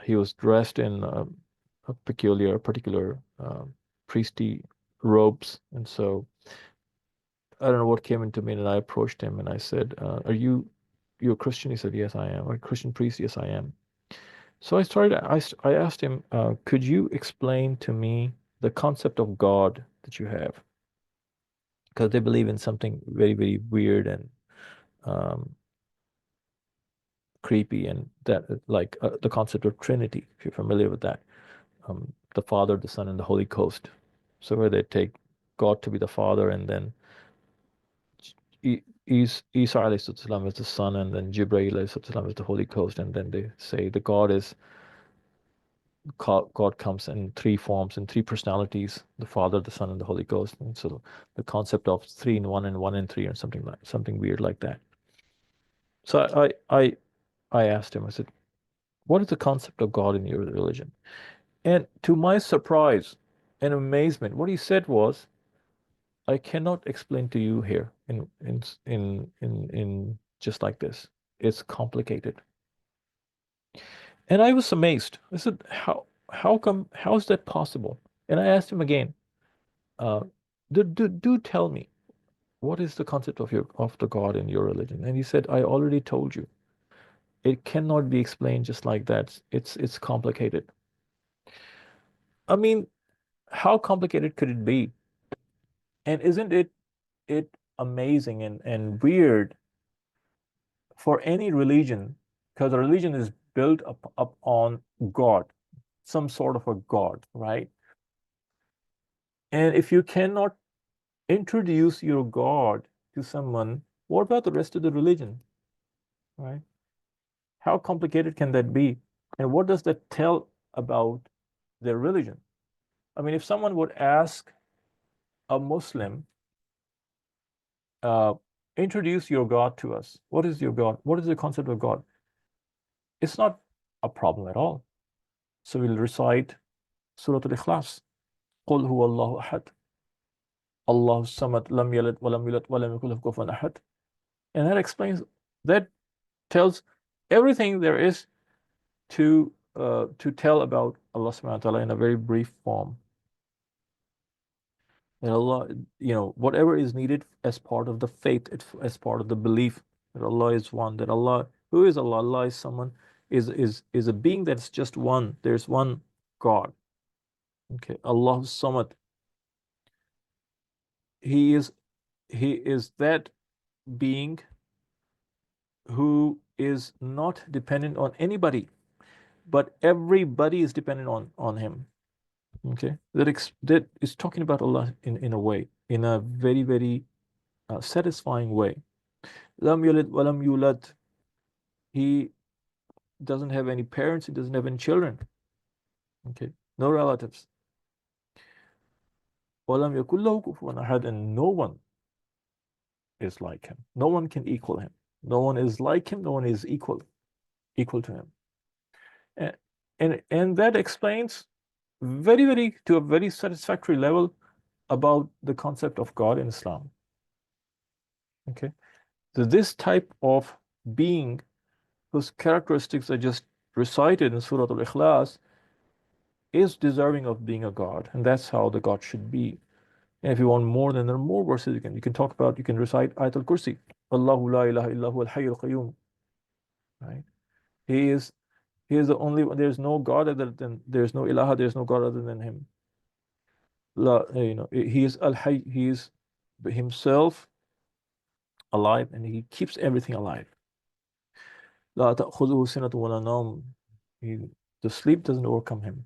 He was dressed in a particular priestly robes. And so I don't know what came into me, and I approached him and I said, you a Christian? He said, yes, I am. A Christian priest? Yes, I am. So I asked him, could you explain to me the concept of God that you have? Because they believe in something very, very weird and um, creepy, and that like the concept of Trinity, if you're familiar with that, the Father, the Son, and the Holy Ghost. So where they take God to be the Father, and then Isa alayhi salam is the Son, and then Jibreel alayhi salam is the Holy Ghost, and then they say the God comes in three forms and three personalities: the Father, the Son, and the Holy Ghost. And so the concept of three in one and one in three, or something weird like that. So I asked him. I said, "What is the concept of God in your religion?" And to my surprise and amazement, what he said was, "I cannot explain to you here in just like this. It's complicated." And I was amazed. I said, how is that possible?" And I asked him again, uh, do tell me, what is the concept of the God in your religion? And he said, I already told you. It cannot be explained just like that. It's complicated. I mean, how complicated could it be? And isn't it amazing and weird for any religion, because a religion is built up on God. some sort of a God, right? And if you cannot introduce your God to someone, what about the rest of the religion, right? How complicated can that be? And what does that tell about their religion? I mean, if someone would ask a Muslim, uh, introduce your God to us, what is your God? What is the concept of God? It's not a problem at all. So we'll recite Surah Al-Ikhlas. قُلْ هُوَ اللَّهُ أَحَدٌ اللَّهُ الصَّمَدُ لَمْ يَلِدْ وَلَمْ يُولَدْ وَلَمْ يَكُنْ لَهُ كُفُوًا أَحَدٌ. And that explains, that tells everything there is to tell about Allah subhanahu wa ta'ala in a very brief form. And Allah, whatever is needed as part of the faith, as part of the belief that Allah is one, that Allah, who is Allah? Allah is someone, is a being that's just one. There's one God. Okay, Allah Samad. He is that being who is not dependent on anybody, but everybody is dependent on him. Okay, that is talking about Allah in a way, in a very, very satisfying way. Lam yalid walam yulad. He doesn't have any parents. He doesn't have any children. Okay, no relatives. Walam yakul lahu kufuwan ahad, and no one is like him. No one can equal him. No one is like him. No one is equal to him. And that explains very, very, to a very satisfactory level about the concept of God in Islam. Okay, so this type of being whose characteristics are just recited in Surah Al-Ikhlas is deserving of being a God, and that's how the God should be. And if you want more, then there are more verses you can talk about. You can recite Ayat al-Kursi, Allahu la ilaha illahu al-hayy al-qayyum, right? He is the only one. There's no God other than, there's no ilaha, there's no God other than him. He is al-hayy, he is himself alive, and he keeps everything alive. La ta'khudhuhu sinatun wa la nawm. The sleep doesn't overcome him.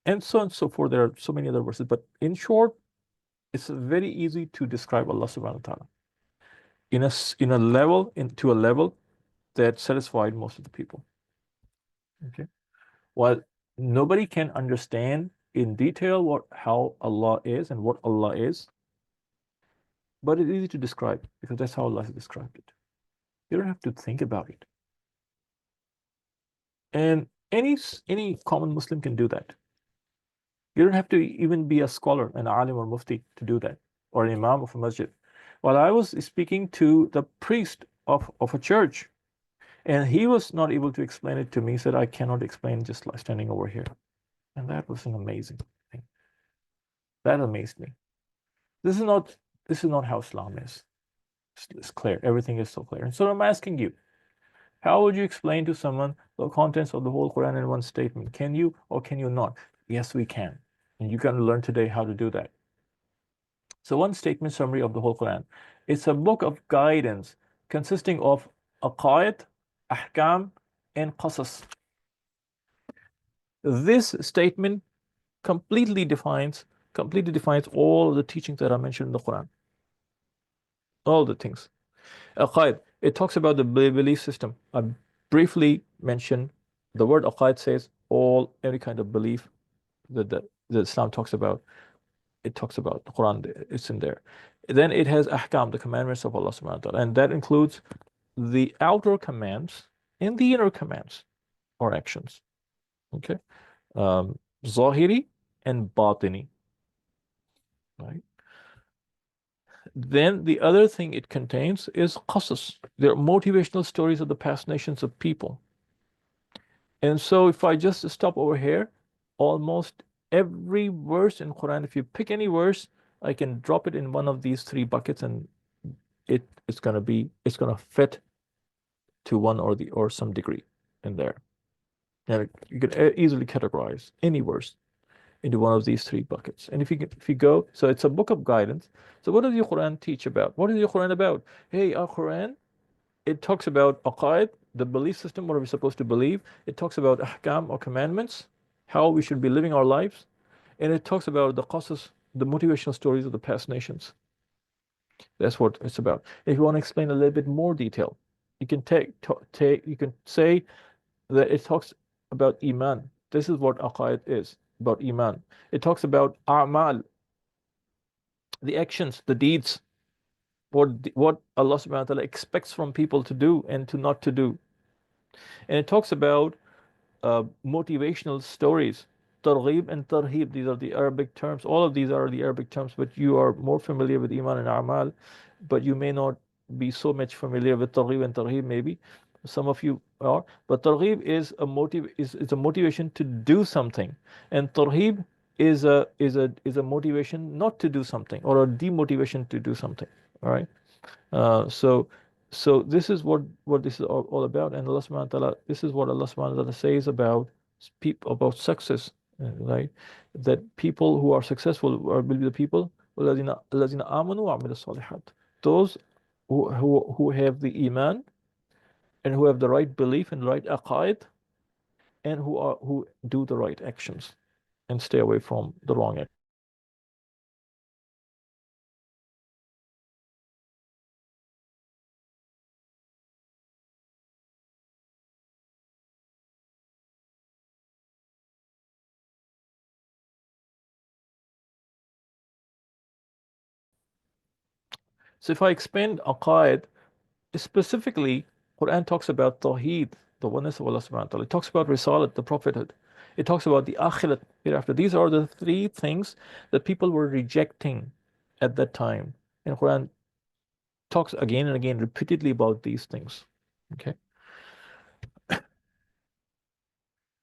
And so on and so forth. There are so many other verses, but in short, it's very easy to describe Allah subhanahu wa ta'ala to a level that satisfied most of the people. Okay. While nobody can understand in detail how Allah is and what Allah is, but it's easy to describe because that's how Allah has described it. You don't have to think about it. And any common Muslim can do that. You don't have to even be a scholar, an alim or mufti to do that, or an imam of a masjid. While I was speaking to the priest of a church, and he was not able to explain it to me, he said, I cannot explain just like standing over here. And that was an amazing thing. That amazed me. This is not how Islam is. It's clear. Everything is so clear. And so I'm asking you, how would you explain to someone the contents of the whole Quran in one statement? Can you or can you not? Yes, we can. And you can learn today how to do that. So one statement summary of the whole Quran. It's a book of guidance consisting of aqaid, ahkam, and qasas. This statement completely defines all the teachings that are mentioned in the Quran. All the things. Aqaid, it talks about the belief system. I briefly mentioned the word aqaid says every kind of belief that Islam talks about. It talks about the Quran, it's in there. Then it has ahkam, the commandments of Allah subhanahu wa ta'ala, and that includes the outer commands and the inner commands or actions. Okay. Zahiri and batini. Right. Then the other thing it contains is qasas. They're motivational stories of the past nations of people. And so if I just stop over here, almost every verse in Quran, if you pick any verse, I can drop it in one of these three buckets, and it's gonna fit to one or some degree in there. And you can easily categorize any verse into one of these three buckets. And if you go, so it's a book of guidance. So what does your Quran teach about? What is your Quran about? Hey, our Quran, it talks about aqaid, the belief system, what are we supposed to believe. It talks about ahkam or commandments, how we should be living our lives, and it talks about the qasas, the motivational stories of the past nations. That's what it's about. If you want to explain a little bit more detail, you can you can say that it talks about iman. This is what aqaid is about iman. It talks about a'mal, the actions, the deeds, what Allah subhanahu wa ta'ala expects from people to do and to not to do. And it talks about motivational stories. Targhib and tarhib, these are the Arabic terms. All of these are the Arabic terms, but you are more familiar with Iman and A'mal, but you may not be so much familiar with targhib and tarhib, maybe. Some of you are. But targhib is a motivation to do something. And tarhib is a motivation not to do something, or a demotivation to do something. All right. Uh, so, so this is what this is all about, and Allah Subhanahu wa Taala. This is what Allah Subhanahu wa Taala says about people, about success, right? That people who are successful will be the people الذين آمنوا وعملوا الصالحات. Those who have the iman and who have the right belief and right aqaid, and who do the right actions and stay away from the wrong actions. So if I expand aqaid, specifically, Quran talks about Tawheed, the oneness of Allah subhanahu wa ta'ala. It talks about Risalat, the prophethood. It talks about the Akhirat hereafter. These are the three things that people were rejecting at that time. And Quran talks again and again repeatedly about these things. Okay.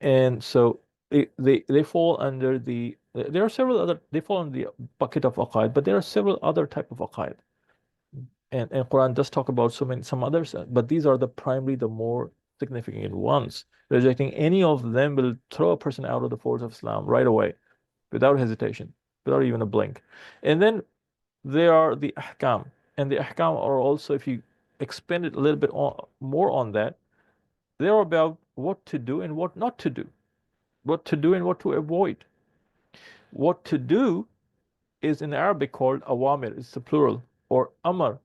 And so they fall under there are several other, they fall in the bucket of aqaid, but there are several other type of aqaid. And Quran does talk about some others, but these are the primary, the more significant ones. Rejecting any of them will throw a person out of the folds of Islam right away, without hesitation, without even a blink. And then there are the ahkam, and the ahkam are also, if you expand it a little bit more on that, they're about what to do and what not to do, what to do and what to avoid. What to do is in Arabic called awamir, it's the plural, or amar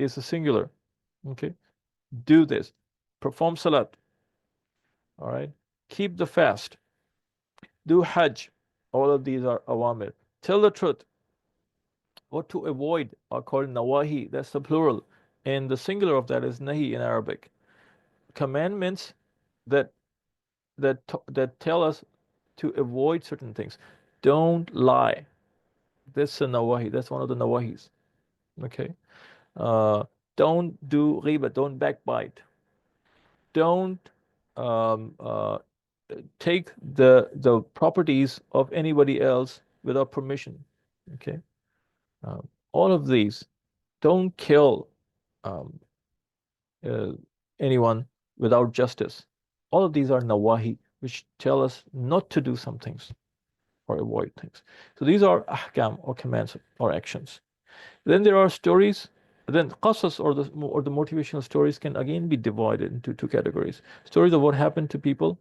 is the singular. Okay. Do this, perform salat, all right, keep the fast, do hajj. All of these are awamir. Tell the truth. What to avoid are called nawahi, that's the plural, and the singular of that is nahi in Arabic. Commandments that that tell us to avoid certain things. Don't lie. That's a nawahi, that's one of the nawahis. Okay. uh, don't do riba, don't backbite, don't um, uh, take the properties of anybody else without permission. Okay. All of these, don't kill um, uh, anyone without justice. All of these are nawahi, which tell us not to do some things or avoid things. So these are ahkam, or commands or actions. Then there are stories. Then qasas, or the motivational stories, can again be divided into two categories: stories of what happened to people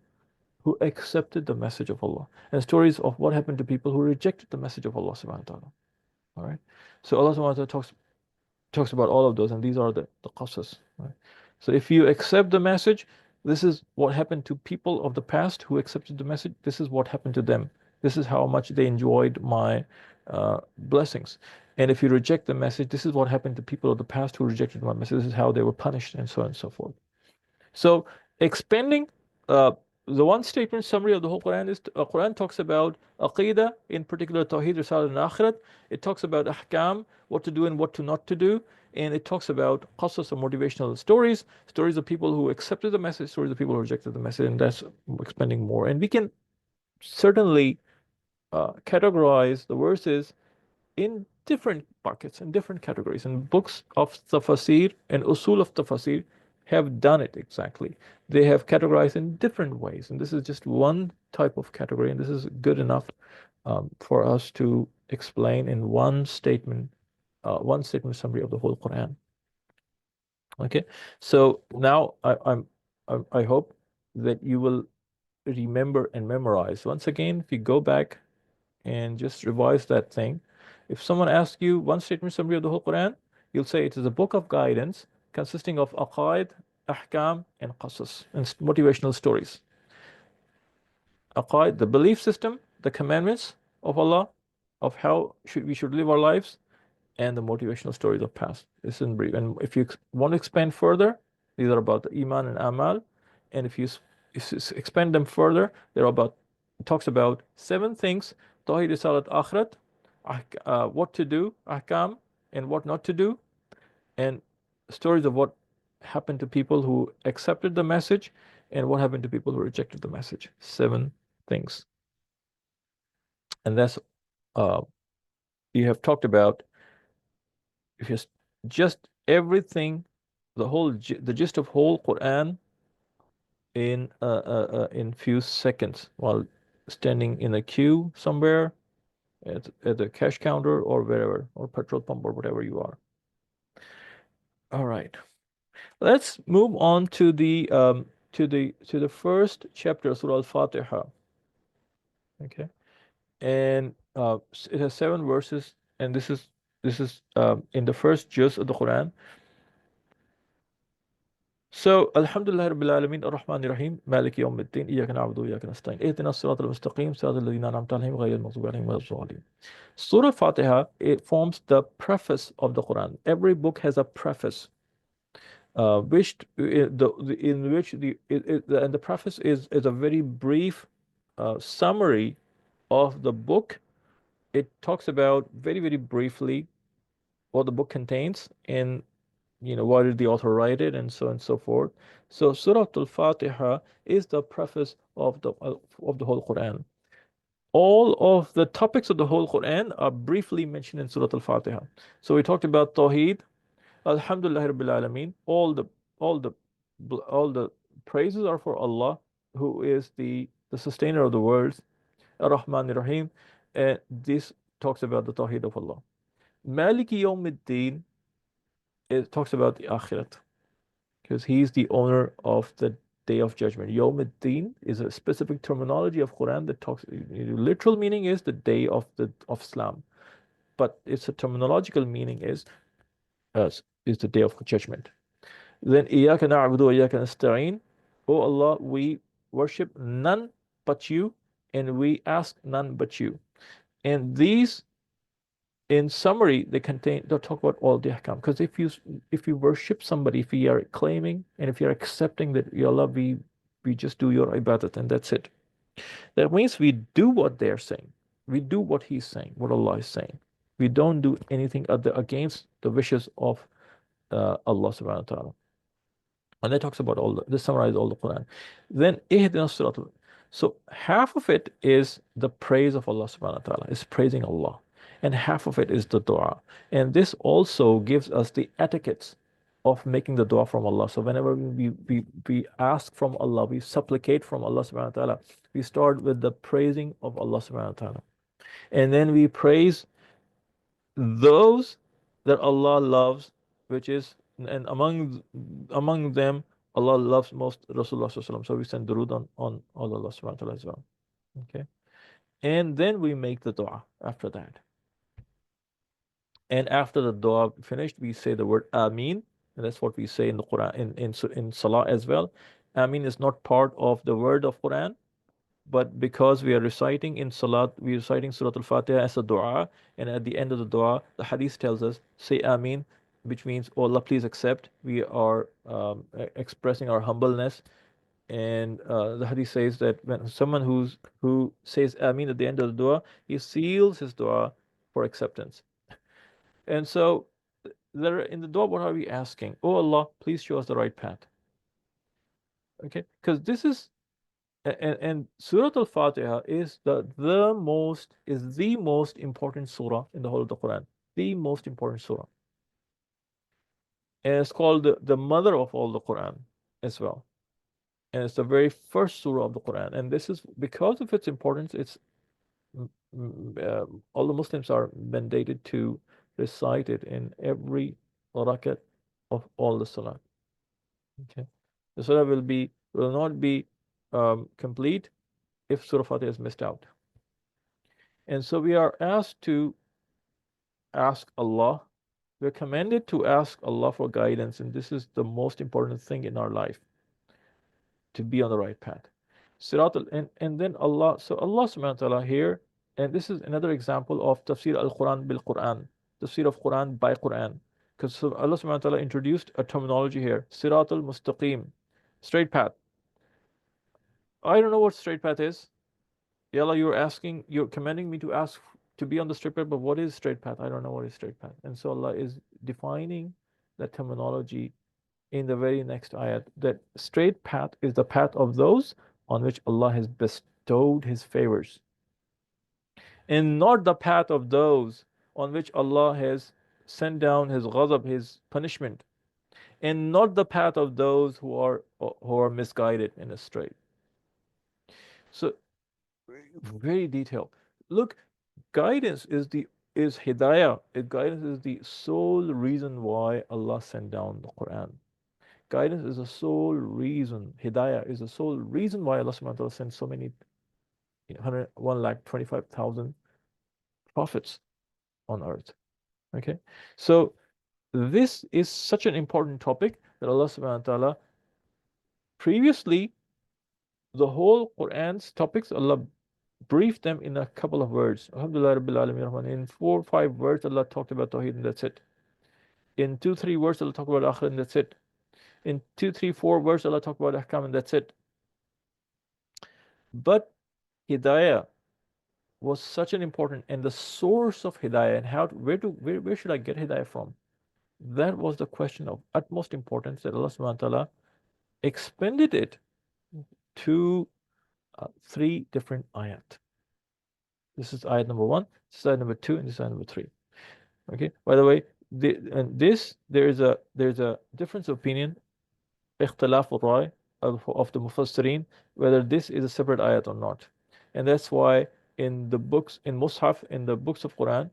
who accepted the message of Allah, and stories of what happened to people who rejected the message of Allah subhanahu wa ta'ala. All right. So Allah subhanahu wa ta'ala talks about all of those, and these are the qasas. Right? So if you accept the message, this is what happened to people of the past who accepted the message. This is what happened to them. This is how much they enjoyed my blessings. And if you reject the message, this is what happened to people of the past who rejected my message. This is how they were punished, and so on and so forth. So expanding uh, the one statement summary of the whole Quran is Quran talks about Aqidah, in particular Tawheed, Risalah, and Akhirat. It talks about Ahkam, what to do and what to not to do. And it talks about qasas, or motivational stories, stories of people who accepted the message, stories of people who rejected the message, and that's expanding more. And we can certainly categorize the verses in different buckets and different categories. And books of tafsir and usul of tafsir have done it exactly. They have categorized in different ways. And this is just one type of category. And this is good enough for us to explain in one statement summary of the whole Quran. Okay. So now I'm I hope that you will remember and memorize. Once again, if you go back and just revise that thing, if someone asks you one statement summary of the whole Quran, you'll say it is a book of guidance consisting of aqaid, ahkam, and qasas, and motivational stories. Aqaid, the belief system, the commandments of Allah, of how we should live our lives, and the motivational stories of past. This is in brief. And if you want to expand further, these are about the iman and amal. And if you expand them further, they're about, it talks about 7 things: tawhid, risalat, akhrat, what to do, ahkam, and what not to do, and stories of what happened to people who accepted the message and what happened to people who rejected the message. 7 things. And that's you have talked about, if you just everything, the gist of whole Quran in few seconds while standing in a queue somewhere at the cash counter or wherever, or petrol pump or whatever you are. All right, let's move on to the first chapter, Surah Al-Fatiha. Okay, and it has 7 verses, and this is in the first juz of the Quran. So, Alhamdulillah Rabbil Alameen, Ar-Rahman Ar-Rahim, Maliki Yawmiddin, Iyyaka na'budu wa iyyaka nasta'in, Ihdina as-siratal mustaqim, siratal ladzina an'amta alayhim, ghayril maghdubi alayhim waladdallin. Surah Fatiha, it forms the preface of the Quran. Every book has a preface, in which and the preface is a very brief summary of the book. It talks about very, very briefly what the book contains, and why did the author write it, and so on and so forth. So Surah Al-Fatiha is the preface of the whole Quran. All of the topics of the whole Quran are briefly mentioned in Surah Al-Fatiha. So we talked about Tawheed, Alhamdulillah Rabbil Alameen. All the all the praises are for Allah, who is the sustainer of the worlds, Ar-Rahman Ar-Rahim. And this talks about the Tawheed of Allah. Maliki Yawmiddin, it talks about the Akhirat, because he's the owner of the day of judgment. Yawm ad-Din is a specific terminology of Quran that talks, literal meaning is the day of Islam, but it's a terminological meaning is the day of judgment. Then Iyyaka na'budu wa iyyaka nasta'in. O Allah, we worship none but you, and we ask none but you. And these, in summary, they'll talk about all the ahkam. Because if you worship somebody, if you are claiming and if you're accepting that, Ya Allah, we just do your ibadat and that's it, that means we do what they're saying. We do what he's saying, what Allah is saying. We don't do anything against the wishes of Allah subhanahu wa ta'ala. And that talks about this summarizes all the Quran. Then ihdina siratal. So half of it is the praise of Allah subhanahu wa ta'ala, is praising Allah. And half of it is the dua. And this also gives us the etiquettes of making the dua from Allah. So whenever we ask from Allah, we supplicate from Allah subhanahu wa ta'ala, we start with the praising of Allah subhanahu wa ta'ala. And then we praise those that Allah loves, which is, and among them, Allah loves most Rasulullah sallallahu alaihi wasallam. So we send durood on Allah subhanahu wa ta'ala as well. Okay. And then we make the dua after that. And after the dua finished, we say the word Ameen. And that's what we say in the Quran, in Salah as well. Ameen is not part of the word of Quran, but because we are reciting in Salat, we are reciting Surah Al-Fatiha as a dua, and at the end of the dua, the hadith tells us, say Ameen, which means, oh Allah, please accept. We are expressing our humbleness. And the hadith says that when someone who says Ameen at the end of the dua, he seals his dua for acceptance. And so in the dua, what are we asking? Oh Allah, please show us the right path. Okay, because this is, and Surah Al-Fatiha is the most important surah in the whole of the Quran, the most important surah. And it's called the mother of all the Quran as well. And it's the very first surah of the Quran. And this is because of its importance, it's all the Muslims are mandated to recite it in every rakat of all the salat. Okay. The surah will not be complete if Surah Fatiha is missed out. And so we are asked to ask Allah. We're commanded to ask Allah for guidance, and this is the most important thing in our life, to be on the right path. And then Allah, so Allah subhanahu wa ta'ala here, and this is another example of tafsir al-Quran bil Quran, tafsir of Quran by Quran. Because Allah subhanahu wa ta'ala introduced a terminology here, Sirat al-Mustaqim, straight path. I don't know what straight path is. Yalla, you're commanding me to ask to be on the straight path, but what is straight path? I don't know what is straight path. And so Allah is defining that terminology in the very next ayat, that straight path is the path of those on which Allah has bestowed His favors, and not the path of those on which Allah has sent down His ghazab, His punishment, and not the path of those who are misguided and astray. So very detailed. Look, guidance is hidayah. Guidance is the sole reason why Allah sent down the Quran. Guidance is the sole reason. Hidayah is the sole reason why Allah subhanahu wa ta'ala sent so many 125,000 prophets on earth. Okay, so this is such an important topic that Allah subhanahu wa ta'ala previously, the whole Quran's topics, Allah briefed them in a couple of words. Alhamdulillah Rabbil Alameen. In 4 or 5 words, Allah talked about Tawheed and that's it. In 2, 3 words, Allah talked about Akhir and that's it. In 2, 3, 4 words, Allah talked about Ahkam and that's it. But Hidayah was such an important, and the source of Hidayah, and where should I get Hidayah from? That was the question of utmost importance, that Allah subhanahu wa ta'ala expanded it to 3 different ayat. This is ayat number 1, this is ayat number 2, and this is ayat number 3. Okay. By the way, there's a difference of opinion, اختلاف الرأي of the Mufassirin, whether this is a separate ayat or not. And that's why in the books, in Mus'haf, in the books of Quran,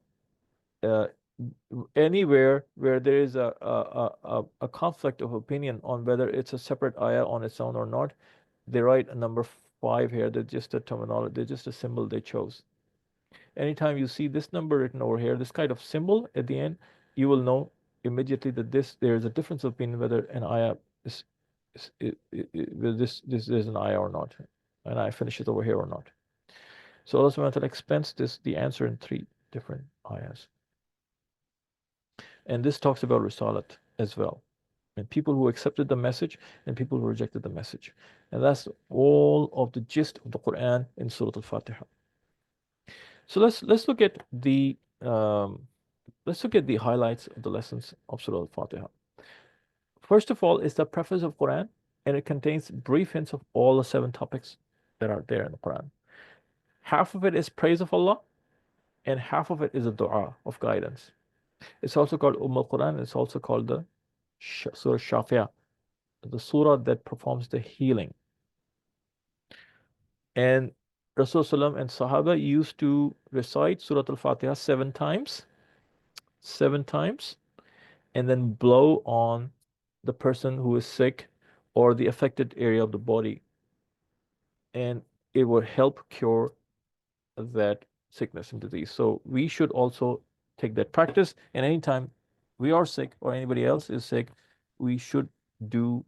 anywhere where there is a conflict of opinion on whether it's a separate ayah on its own or not, they write a number 5 here. They're just a terminology, they're just a symbol they chose. Anytime you see this number written over here, this kind of symbol at the end, you will know immediately that there is a difference of opinion whether an ayah whether this is an ayah or not, and I finish it over here or not. So Allah subhanahu wa ta'ala expands the answer in 3 different ayahs. And this talks about Risalat as well, and people who accepted the message and people who rejected the message. And that's all of the gist of the Quran in Surah Al-Fatiha. So let's look at the highlights of the lessons of Surah Al-Fatiha. First of all, it's the preface of Quran, and it contains brief hints of all the 7 topics that are there in the Quran. Half of it is praise of Allah, and half of it is a dua of guidance. It's also called Al-Quran. It's also called the Surah Shafia, the surah that performs the healing. And Rasulullah and Sahaba used to recite Surah Al-Fatiha 7 times, and then blow on the person who is sick or the affected area of the body, and it would help cure that sickness and disease. So we should also take that practice, and anytime we are sick or anybody else is sick, we should do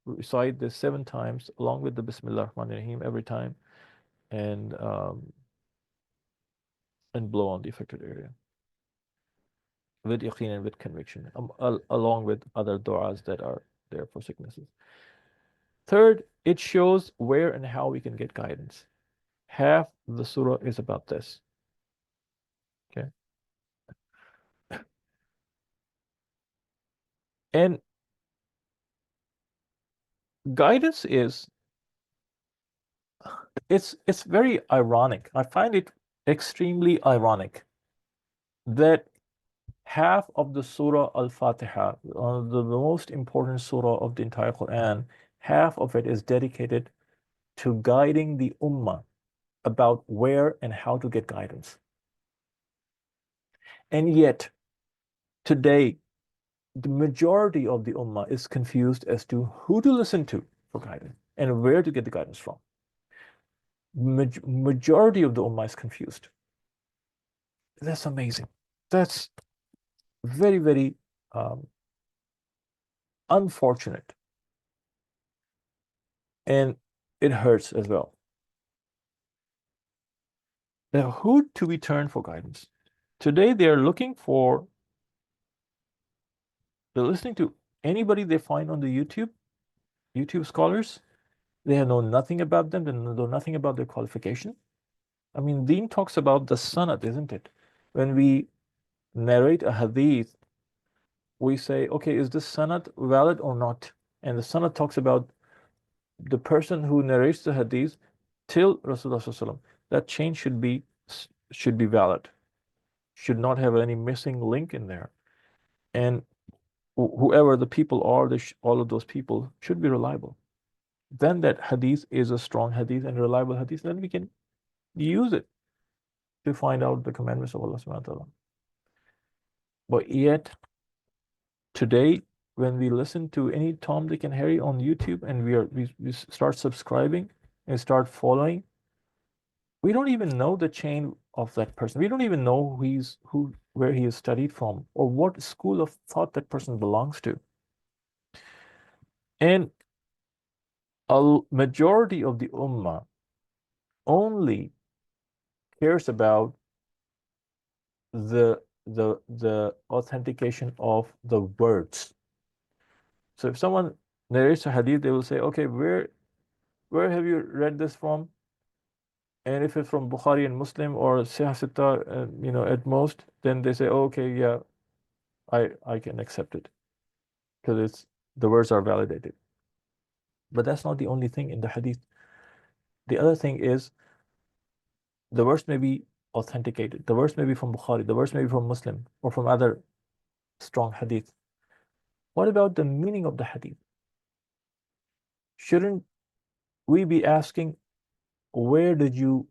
recite this 7 times along with the Bismillah Rahman Rahim every time, and blow on the affected area with yaqeen and with conviction, along with other du'as that are there for sicknesses. Third, it shows where and how we can get guidance. Half the surah is about this. Okay. And guidance it's very ironic. I find it extremely ironic that half of the Surah Al-Fatiha, the most important surah of the entire Quran, half of it is dedicated to guiding the Ummah about where and how to get guidance. And yet, today, the majority of the ummah is confused as to who to listen to for guidance and where to get the guidance from. Majority of the ummah is confused. That's amazing. That's very, very um, unfortunate. And it hurts as well. Now, who to we turn for guidance? Today, they're listening to anybody they find on the YouTube scholars. They know nothing about them. They know nothing about their qualification. I mean, Deen talks about the sanad, isn't it? When we narrate a hadith, we say, okay, is this sanad valid or not? And the sanad talks about the person who narrates the hadith till Rasulullah SAW. That chain should be valid, should not have any missing link in there. And whoever the people are, all of those people should be reliable. Then that hadith is a strong hadith and reliable hadith. Then we can use it to find out the commandments of Allah subhanahu wa ta'ala. But yet, today, when we listen to any Tom, Dick, and Harry on YouTube and we start subscribing and start following, we don't even know the chain of that person. We don't even know where he is studied from or what school of thought that person belongs to. And a majority of the ummah only cares about the authentication of the words. So if someone narrates a hadith, they will say, okay, where have you read this from? And if it's from Bukhari and Muslim or Sahih Sitta, at most, then they say, oh, okay, yeah, I can accept it because the words are validated. But that's not the only thing in the hadith. The other thing is the verse may be authenticated. The verse may be from Bukhari. The verse may be from Muslim or from other strong hadith. What about the meaning of the hadith? Shouldn't we be asking, where did you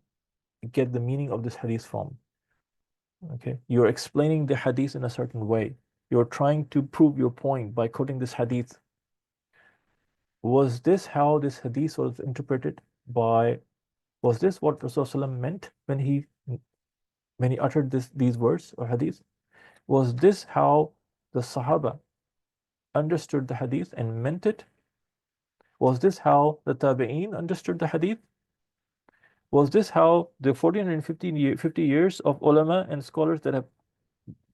get the meaning of this hadith from? Okay, you're explaining the hadith in a certain way. You're trying to prove your point by quoting this hadith. Was this how this hadith was interpreted by? Was this what Rasulullah meant when he uttered these words or hadith? Was this how the Sahaba understood the hadith and meant it? Was this how the Tabi'een understood the hadith? Was this how the 1450 years of ulama and scholars that have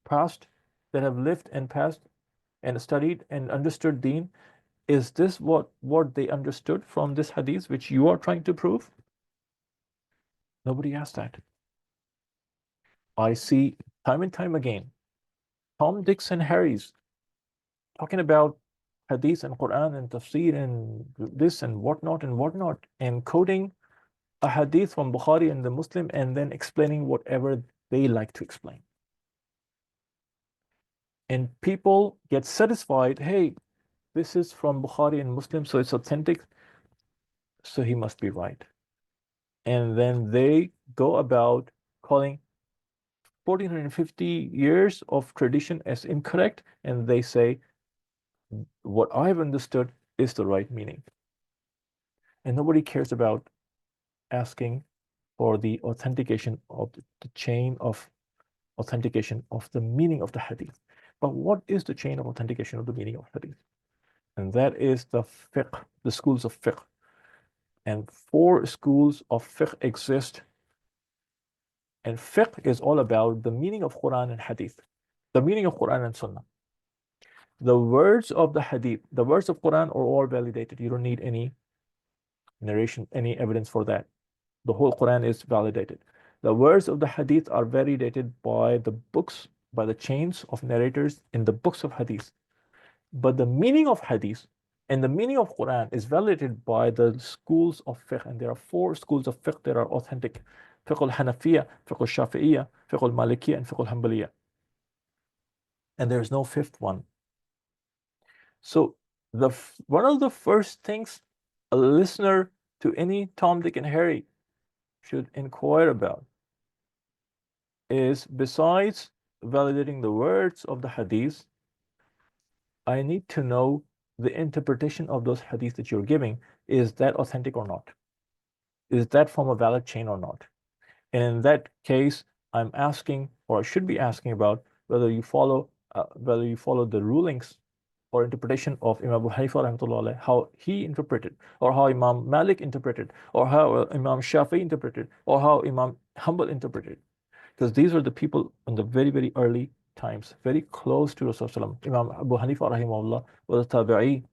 passed, that have lived and passed and studied and understood deen, is this what they understood from this hadith which you are trying to prove? Nobody asked that. I see time and time again Tom, Dicks, and Harrys talking about hadith and Quran and tafsir and this and whatnot, and quoting a hadith from Bukhari and the Muslim and then explaining whatever they like to explain. And people get satisfied, hey, this is from Bukhari and Muslim, so it's authentic, so he must be right. And then they go about calling 1450 years of tradition as incorrect, and they say, what I've understood is the right meaning. And nobody cares about asking for the authentication of the chain of authentication of the meaning of the hadith. But what is the chain of authentication of the meaning of hadith? And that is the fiqh, the schools of fiqh. And 4 schools of fiqh exist. And fiqh is all about the meaning of Quran and hadith, the meaning of Quran and Sunnah. The words of the hadith, the words of Quran are all validated. You don't need any narration, any evidence for that. The whole Quran is validated. The words of the hadith are validated by the books, by the chains of narrators in the books of hadith. But the meaning of hadith and the meaning of Quran is validated by the schools of fiqh. And there are 4 schools of fiqh that are authentic. Fiqh al-Hanafiya, fiqh al-Shafi'iyya, fiqh al-Malikiyya, and fiqh al-Hanbaliyya. And there's no 5th one. So one of the first things a listener to any Tom, Dick, and Harry should inquire about is, besides validating the words of the hadith, I need to know the interpretation of those hadith that you're giving. Is that authentic or not? Is that from a valid chain or not? And in that case, I'm asking, or I should be asking about whether you follow the rulings or interpretation of Imam Abu Hanifa rahmatullah, how he interpreted, or how Imam Malik interpreted, or how Imam Shafi interpreted, or how Imam Hanbal interpreted. Because these were the people in the very, very early times, very close to Rasulullah. Imam Abu Hanifa rahimahullah was a tabi'i.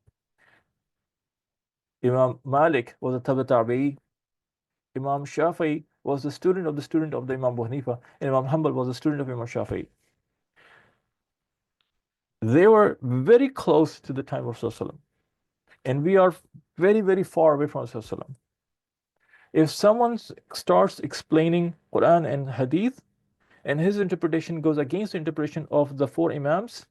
Imam Malik was a tabi'i. Imam Shafi was the student of the Imam Abu Hanifa, and Imam Hanbal was a student of Imam Shafi. They were very close to the time of Rasulullah, and we are very, very far away from Rasulullah. If someone starts explaining Quran and Hadith, and his interpretation goes against the interpretation of the four Imams,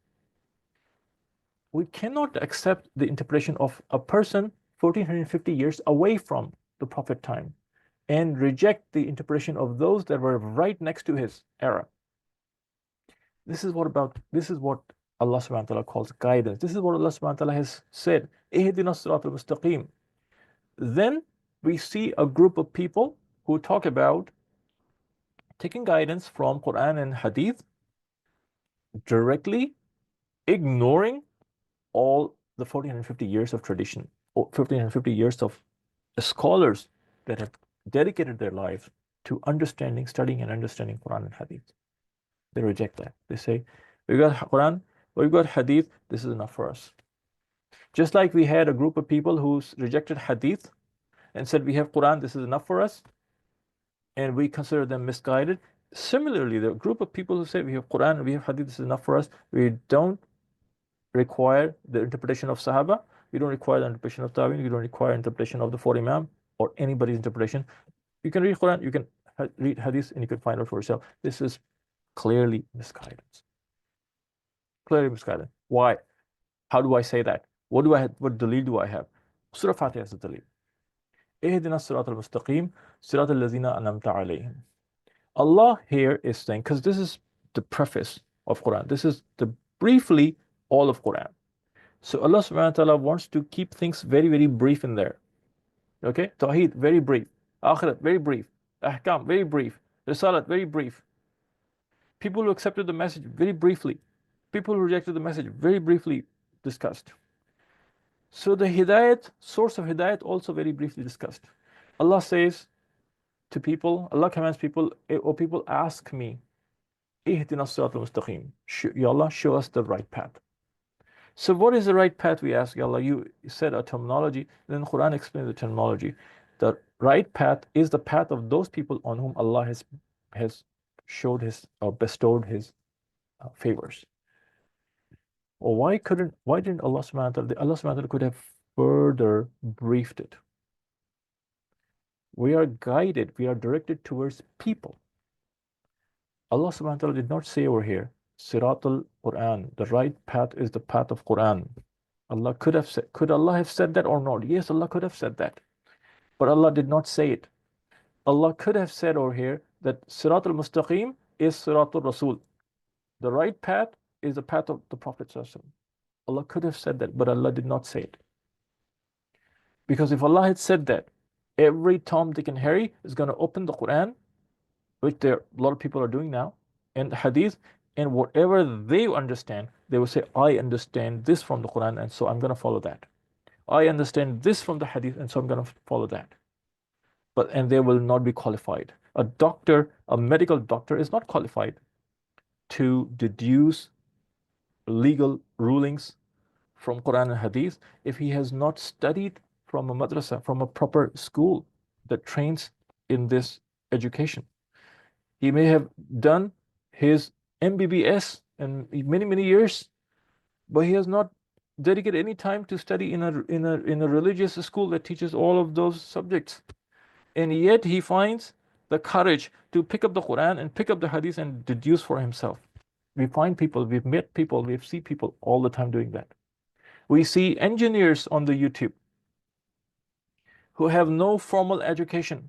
we cannot accept the interpretation of a person 1450 years away from the Prophet time and reject the interpretation of those that were right next to his era. This is what Allah subhanahu wa ta'ala calls guidance. This is what Allah subhanahu wa ta'ala has said. Ihdina as-siratal mustaqim. Then we see a group of people who talk about taking guidance from Quran and Hadith, directly ignoring all the 1450 years of tradition, or 1450 years of scholars that have dedicated their lives to studying and understanding Quran and Hadith. They reject that. They say, we got Quran, we've got Hadith, this is enough for us. Just like we had a group of people who rejected Hadith and said, we have Quran, this is enough for us, and we consider them misguided. Similarly, the group of people who say, we have Quran and we have Hadith, this is enough for us, we don't require the interpretation of Sahaba, we don't require the interpretation of Tabi'in, we don't require interpretation of the four Imam or anybody's interpretation. You can read Quran, you can read Hadith, and you can find out for yourself. This is clearly misguidance. Clearly misguidance. Why? How do I say that? What dalil do I have? Surah Fatiha is the dalil. Ihdina as-siratal mustaqim, siratal lazina an'amta alayhim. Allah here is saying, because this is the preface of Quran. This is briefly all of Quran. So Allah subhanahu wa ta'ala wants to keep things very, very brief in there. Okay? Tawheed, very brief. Akhirat, very brief. Ahkam, very brief. Risalat, very brief. People who accepted the message, very briefly. People who rejected the message, very briefly discussed. So the hidayat, source of hidayat, also very briefly discussed. Allah says to people, Allah commands people, or people ask me, Ihdina as-siratal mustaqim. Ya Allah, show us the right path. So what is the right path, we ask? Ya Allah, you said a terminology, then Quran explains the terminology. The right path is the path of those people on whom Allah has showed his, or bestowed his favors. Or why didn't Allah subhanahu wa ta'ala could have further briefed it? We are guided, we are directed towards people. Allah subhanahu wa ta'ala did not say over here, Siratul Quran, the right path is the path of Quran. Allah could Allah have said that or not? Yes, Allah could have said that. But Allah did not say it. Allah could have said over here that Siratul Mustaqim is Siratul Rasul. The right path is the path of the Prophet. Allah could have said that, but Allah did not say it. Because if Allah had said that, every Tom, Dick, and Harry is going to open the Quran, which a lot of people are doing now, and the Hadith, and whatever they understand, they will say, I understand this from the Quran, and so I'm going to follow that. I understand this from the Hadith, and so I'm going to follow that. And they will not be qualified. A doctor, a medical doctor, is not qualified to deduce legal rulings from Quran and Hadith if he has not studied from a madrasa, from a proper school that trains in this education. He may have done his MBBS in many, many years, but he has not dedicated any time to study in a religious school that teaches all of those subjects. And yet he finds the courage to pick up the Quran and pick up the Hadith and deduce for himself. We find people, we've met people, we've seen people all the time doing that. We see engineers on the YouTube who have no formal education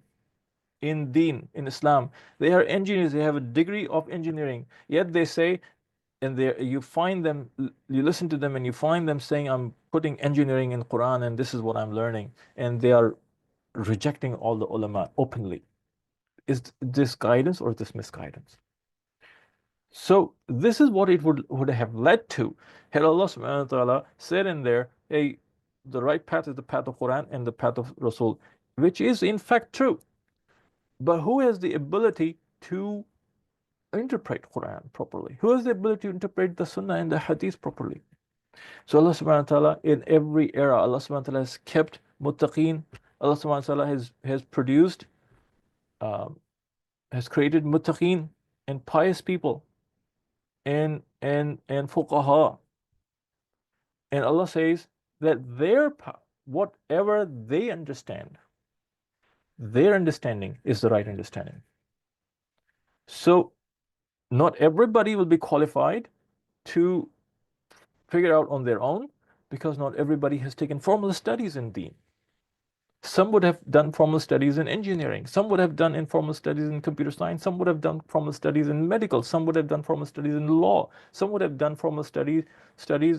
in Deen, in Islam. They are engineers, they have a degree of engineering, yet they say, and you find them, you listen to them and you find them saying, I'm putting engineering in Quran and this is what I'm learning, and they are rejecting all the ulama openly. Is this guidance or is this misguidance? So this is what it would have led to had Allah subhanahu wa ta'ala said in there, hey, the right path is the path of Quran and the path of Rasul, which is in fact true. But who has the ability to interpret Quran properly? Who has the ability to interpret the Sunnah and the Hadith properly? So Allah subhanahu wa ta'ala, in every era, Allah subhanahu wa ta'ala has kept muttaqeen. Allah subhanahu wa ta'ala has produced, um, has created muttaqeen and pious people and fuqaha. And Allah says that whatever they understand, their understanding is the right understanding. So not everybody will be qualified to figure out on their own, because not everybody has taken formal studies in Deen. Some would have done formal studies in engineering. Some would have done informal studies in computer science. Some would have done formal studies in medical. Some would have done formal studies in law. Some would have done formal studies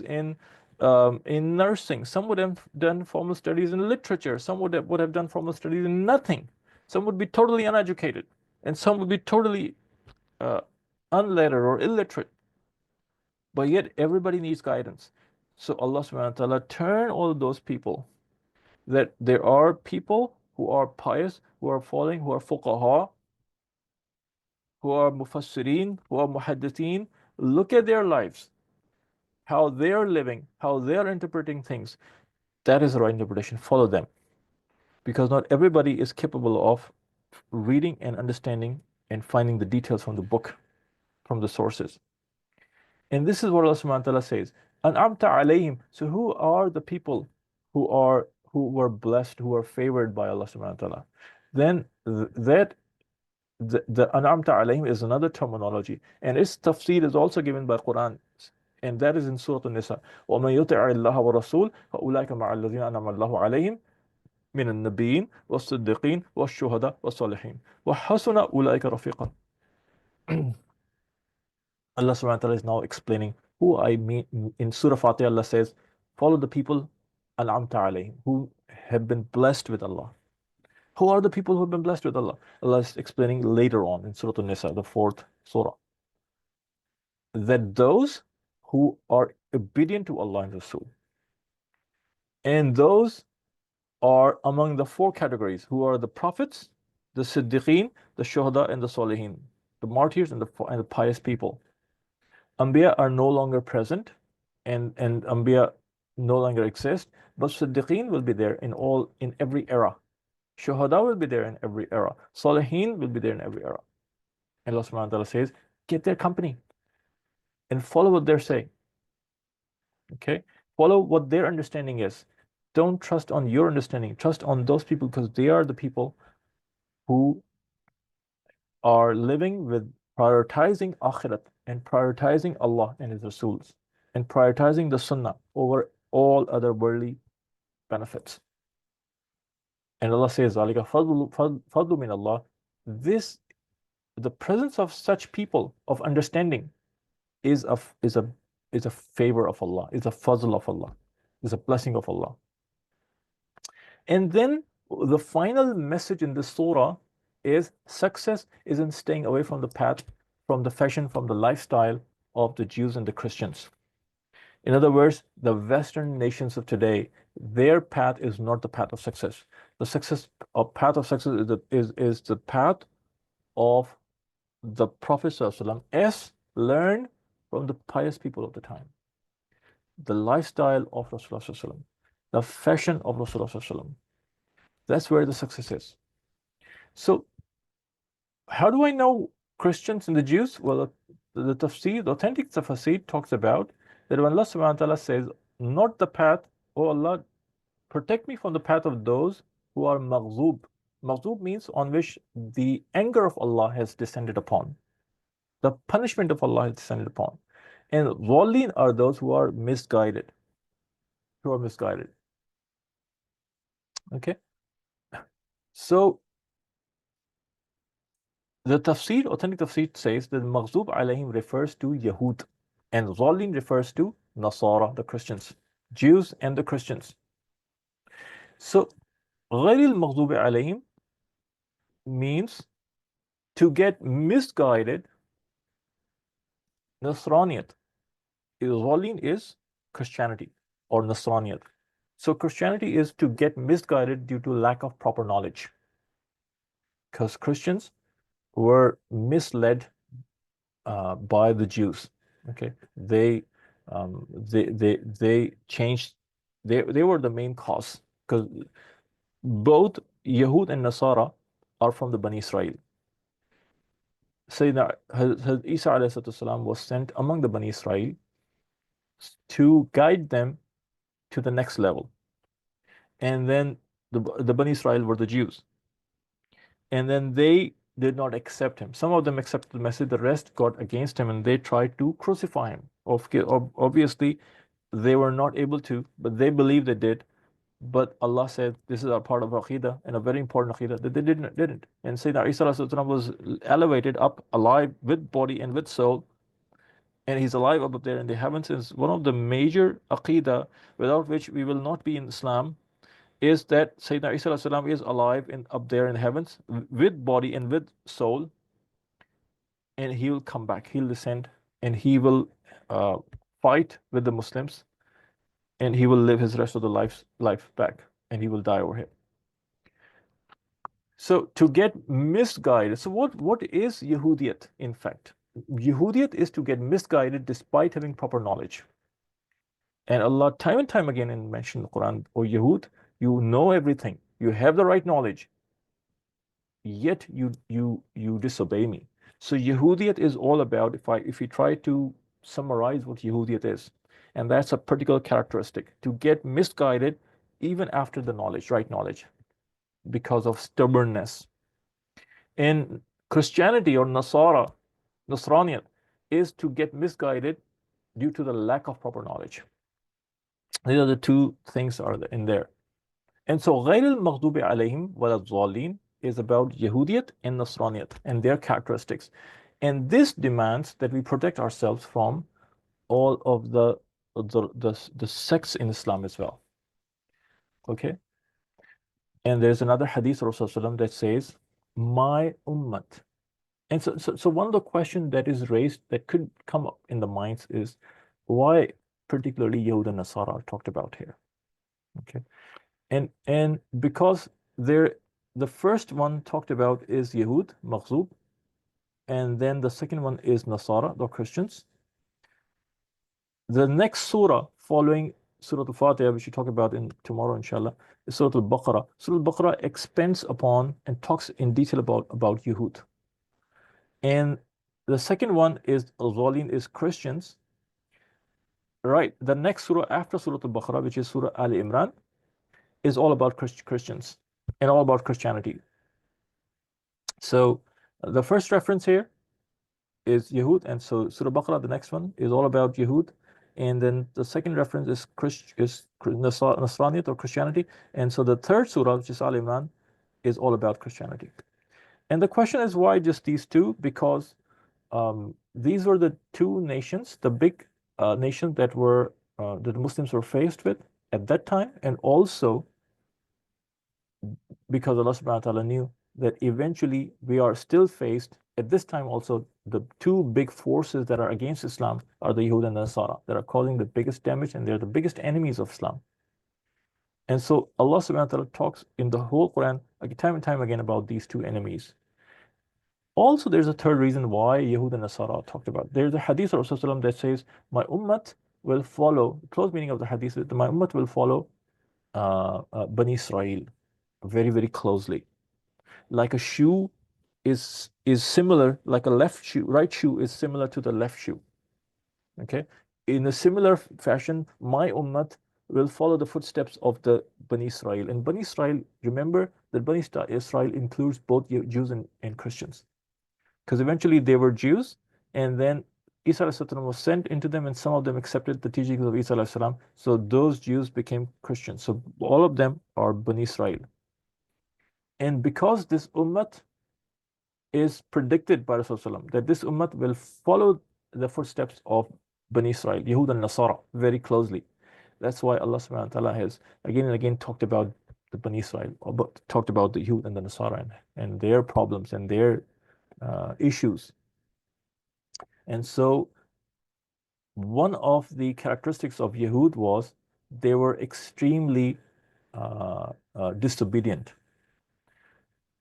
in nursing. Some would have done formal studies in literature. Some would have done formal studies in nothing. Some would be totally uneducated, and some would be totally uh, unlettered or illiterate. But yet everybody needs guidance. So Allah subhanahu wa ta'ala turn all of those people, that there are people who are pious, who are following, who are fuqaha, who are mufassirin, who are muhaddithin. Look at their lives, how they are living, how they are interpreting things. That is the right interpretation. Follow them. Because not everybody is capable of reading and understanding and finding the details from the book, from the sources. And this is what Allah subhanahu wa ta'ala says. An'amta alayhim. So who are the people who were blessed, who are favored by Allah subhanahu wa ta'ala? Then the an'amta alayhim is another terminology. And its tafsir is also given by Quran. And that is in Surah An-Nisa. وَمَن يُطِعِ اللَّهَ وَرَسُولَهُ فَأُولَٰئِكَ مَعَ الَّذِينَ أَنْعَمَ اللَّهُ عَلَيْهِم مِنَ النَّبِيِّينَ وَالصِّدِّيقِينَ وَالشُّهَدَاءِ وَالصَّالِحِينَ وَحَسُنَ أُولَٰئِكَ رَفِيقًا. Allah subhanahu wa ta'ala is now explaining who I mean. In Surah Fatih, Allah says, follow the people an'amta alayhim, who have been blessed with Allah. Who are the people who have been blessed with Allah? Allah is explaining later on in Surah An-Nisa, the 4th surah, that those who are obedient to Allah and Rasul, and those are among the 4 categories, who are the prophets, the siddiqeen, the shuhada, and the salihin, the martyrs and the pious people. Anbiya are no longer present, and Anbiya no longer exist, but Siddiqeen will be there in every era. Shuhada will be there in every era. Salihin will be there in every era. And Allah subhanahu wa ta'ala says, get their company and follow what they're saying. Okay? Follow what their understanding is. Don't trust on your understanding. Trust on those people, because they are the people who are living with prioritizing akhirat and prioritizing Allah and His Rasuls and prioritizing the Sunnah over all other worldly benefits. And Allah says, "Zalika fadlu min Allah." The presence of such people of understanding is a favor of Allah, is a fazl of Allah, is a blessing of Allah. And then the final message in this surah is success is in staying away from the path, from the fashion, from the lifestyle of the Jews and the Christians. In other words, the Western nations of today, their path is not the path of success. The path of success is the path of the Prophet ﷺ, as learned from the pious people of the time. The lifestyle of Rasulullah ﷺ, the fashion of Rasulullah ﷺ. That's where the success is. So how do I know Christians and the Jews? Well, the tafsir, the authentic tafsir talks about that when Allah subhanahu wa ta'ala says, not the path, oh Allah, protect me from the path of those who are maghzub. Maghzub means on which the anger of Allah has descended upon. The punishment of Allah has descended upon. And dhalin are those who are misguided. Who are misguided. Okay? So the tafsir, authentic tafsir says that maghzub alayhim refers to Yahud. And Dhalin refers to Nasara, the Christians, Jews and the Christians. So غير المغضوب عليهم means to get misguided. Nasraniyat. Dhalin is Christianity or Nasraniyat. So Christianity is to get misguided due to lack of proper knowledge. Because Christians were misled by the Jews. Okay, they changed. They were the main cause because both Yahud and Nasara are from the Bani Israel. Sayyidina Hazrat Isa alayhi salam was sent among the Bani Israel to guide them to the next level. And then the Bani Israel were the Jews. And then they did not accept him. Some of them accepted the message, the rest got against him and they tried to crucify him. Obviously, they were not able to, but they believed they did. But Allah said, this is a part of Aqidah and a very important Aqidah that they didn't. And Sayyidina Isa was elevated up alive with body and with soul. And he's alive up there in the heavens. Is one of the major Aqidah without which we will not be in Islam is that Sayyidina Isa is alive and up there in the heavens with body and with soul, and he will come back. He'll descend and he will fight with the Muslims, and he will live his rest of the life back, and he will die over here. So to get misguided, so what is Yehudiyat in fact? Yehudiyat is to get misguided despite having proper knowledge. And Allah time and time again mentioned in the Quran, O Yehud, you know everything, you have the right knowledge, yet you disobey me. So Yehudiyat is all about, if we try to summarize what Yehudiyat is, and that's a particular characteristic, to get misguided even after the knowledge, right knowledge, because of stubbornness. In Christianity or Nasraniyat is to get misguided due to the lack of proper knowledge. These are the two things are in there. And so غير المغضوب عليهم ولا الضالين is about Yehudiyat and Nasraniyat and their characteristics. And this demands that we protect ourselves from all of the sects in Islam as well. Okay? And there's another hadith of Rasulullah that says, my ummat. And so one of the questions that is raised that could come up in the minds is why particularly Yahud and Nasara are talked about here. Okay. And because the first one talked about is Yahud, Maghzub, and then the second one is Nasara, the Christians. The next surah following Surah Al-Fatiha, which we talk about in tomorrow, inshallah, is Surah Al-Baqarah. Surah Al-Baqarah expands upon and talks in detail about Yahud. And the second one is Al-Zalin, is Christians. Right, the next surah after Surah Al-Baqarah, which is Surah Ali Imran, is all about Christians and all about Christianity. So the first reference here is Yahud, and so Surah Baqarah, the next one, is all about Yahud, and then the second reference is Nasraniyat or Christianity, and so the third surah, which is Al Imran, is all about Christianity. And the question is why just these two? Because these were the two nations, the big nations that the Muslims were faced with at that time, and also because Allah subhanahu wa ta'ala knew that eventually we are still faced at this time also, the two big forces that are against Islam are the Yahud and the Nasara that are causing the biggest damage, and they're the biggest enemies of Islam. And so Allah subhanahu wa ta'ala talks in the whole Quran time and time again about these two enemies. Also, there's a third reason why Yahud and Nasara are talked about. There's a hadith of Rasulullah that says, my ummat will follow, close meaning of the hadith is that my ummat will follow Bani Israel very, very closely. Like a shoe is similar, like a right shoe is similar to the left shoe. Okay, in a similar fashion, my ummat will follow the footsteps of the Bani Israel. And Bani Israel, remember that Bani Israel includes both Jews and Christians, because eventually they were Jews, and then Isa was sent into them, and some of them accepted the teachings of Isa. So those Jews became Christians. So all of them are Bani Israel. And because this ummat is predicted by Rasulullah that this ummat will follow the footsteps of Bani Israel, Yahud and Nasara, very closely. That's why Allah subhanahu wa ta'ala has again and again talked about the Bani Israel, talked about the Yahud and the Nasara and their problems and their issues. And so one of the characteristics of Yahud was they were extremely disobedient,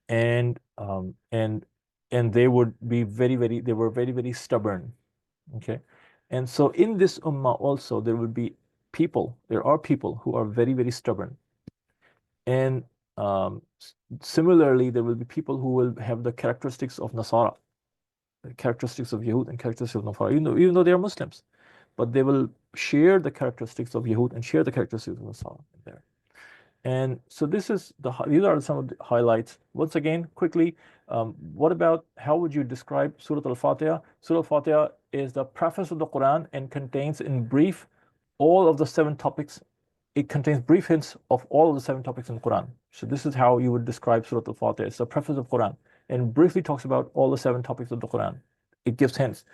and um, and and they would be they were very stubborn. Okay, and so in this ummah also there are people who are very stubborn, and similarly there will be people who will have the characteristics of Nasara, the characteristics of Yahud and characteristics of Nasara, even though they are Muslims, but they will share the characteristics of Yahud and share the characteristics of Nasara in there. And so these are some of the highlights. Once again, quickly, what about how would you describe Surah Al-Fatiha? Surah Al-Fatiha is the preface of the Quran and contains in brief all of the seven topics. It contains brief hints of all of the seven topics in the Quran. So this is how you would describe Surah Al-Fatiha. It's the preface of Quran and briefly talks about all the seven topics of the Quran. It gives hints.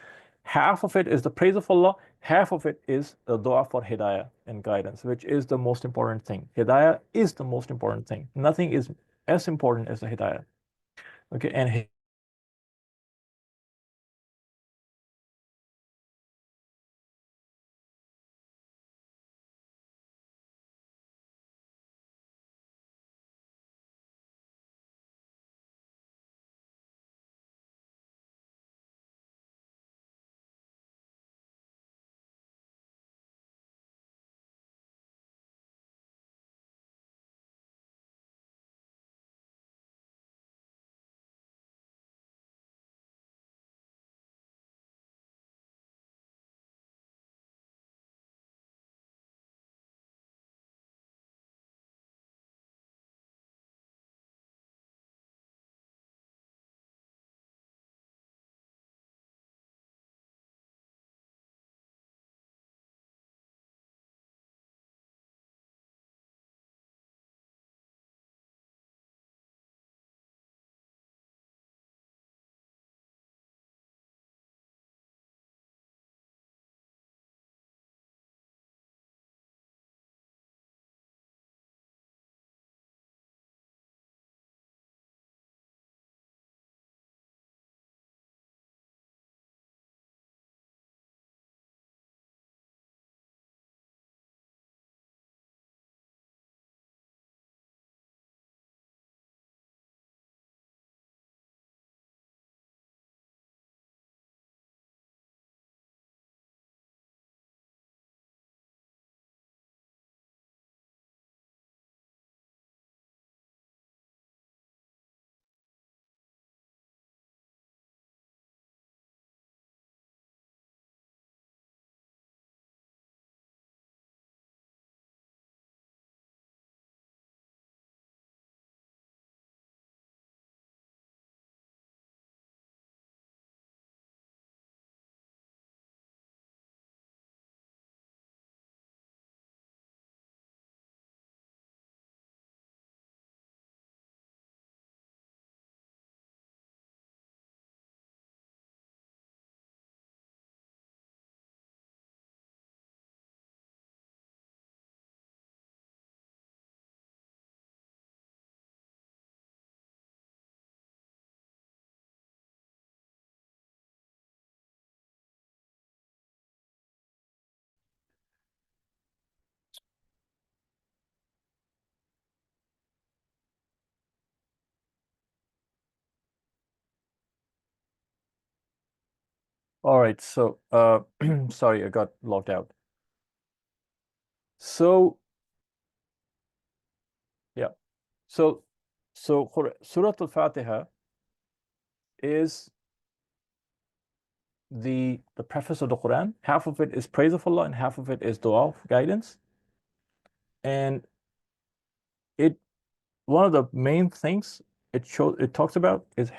Half of it is the praise of Allah, half of it is the dua for hidayah and guidance, which is the most important thing. Hidayah is the most important thing. Nothing is as important as the hidayah. Okay, and all right, so sorry, I got logged out. So yeah, so Surah Al-Fatiha is the preface of the Quran. Half of it is praise of Allah and half of it is dua of guidance. And it one of the main things it talks about is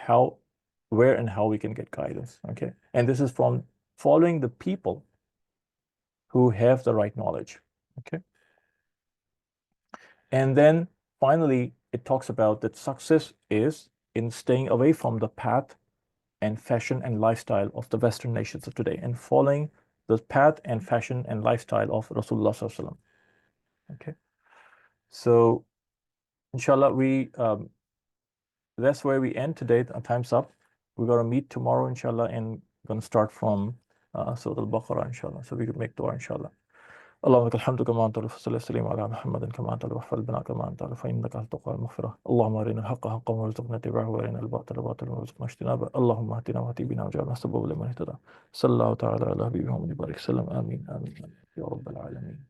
where and how we can get guidance. Okay, and this is from following the people who have the right knowledge. Okay, and then finally it talks about that success is in staying away from the path and fashion and lifestyle of the Western nations of today and following the path and fashion and lifestyle of Rasulullah Sallallahu Alaihi Wasallam. Okay. So, inshallah, that's where we end today. Time's up. We're going to meet tomorrow, inshallah, and going to start from Surah Al-Baqarah, inshallah. So we could make dua, inshallah. اللهم لك الحمد كما أنت وصلى وسلم على محمد كما أنت واحفظ بنا كما أنت فإنك أنت التقوى المغفرة اللهم أرنا الحق حقا وارزقنا اتباعه وأرنا الباطل باطلا وارزقنا اجتنابه اللهم اهدنا واهد بنا وجعلنا سببا لمن اهتدى صلى الله تعالى على حبيبه محمد وبارك وسلم آمين آمين يا رب العالمين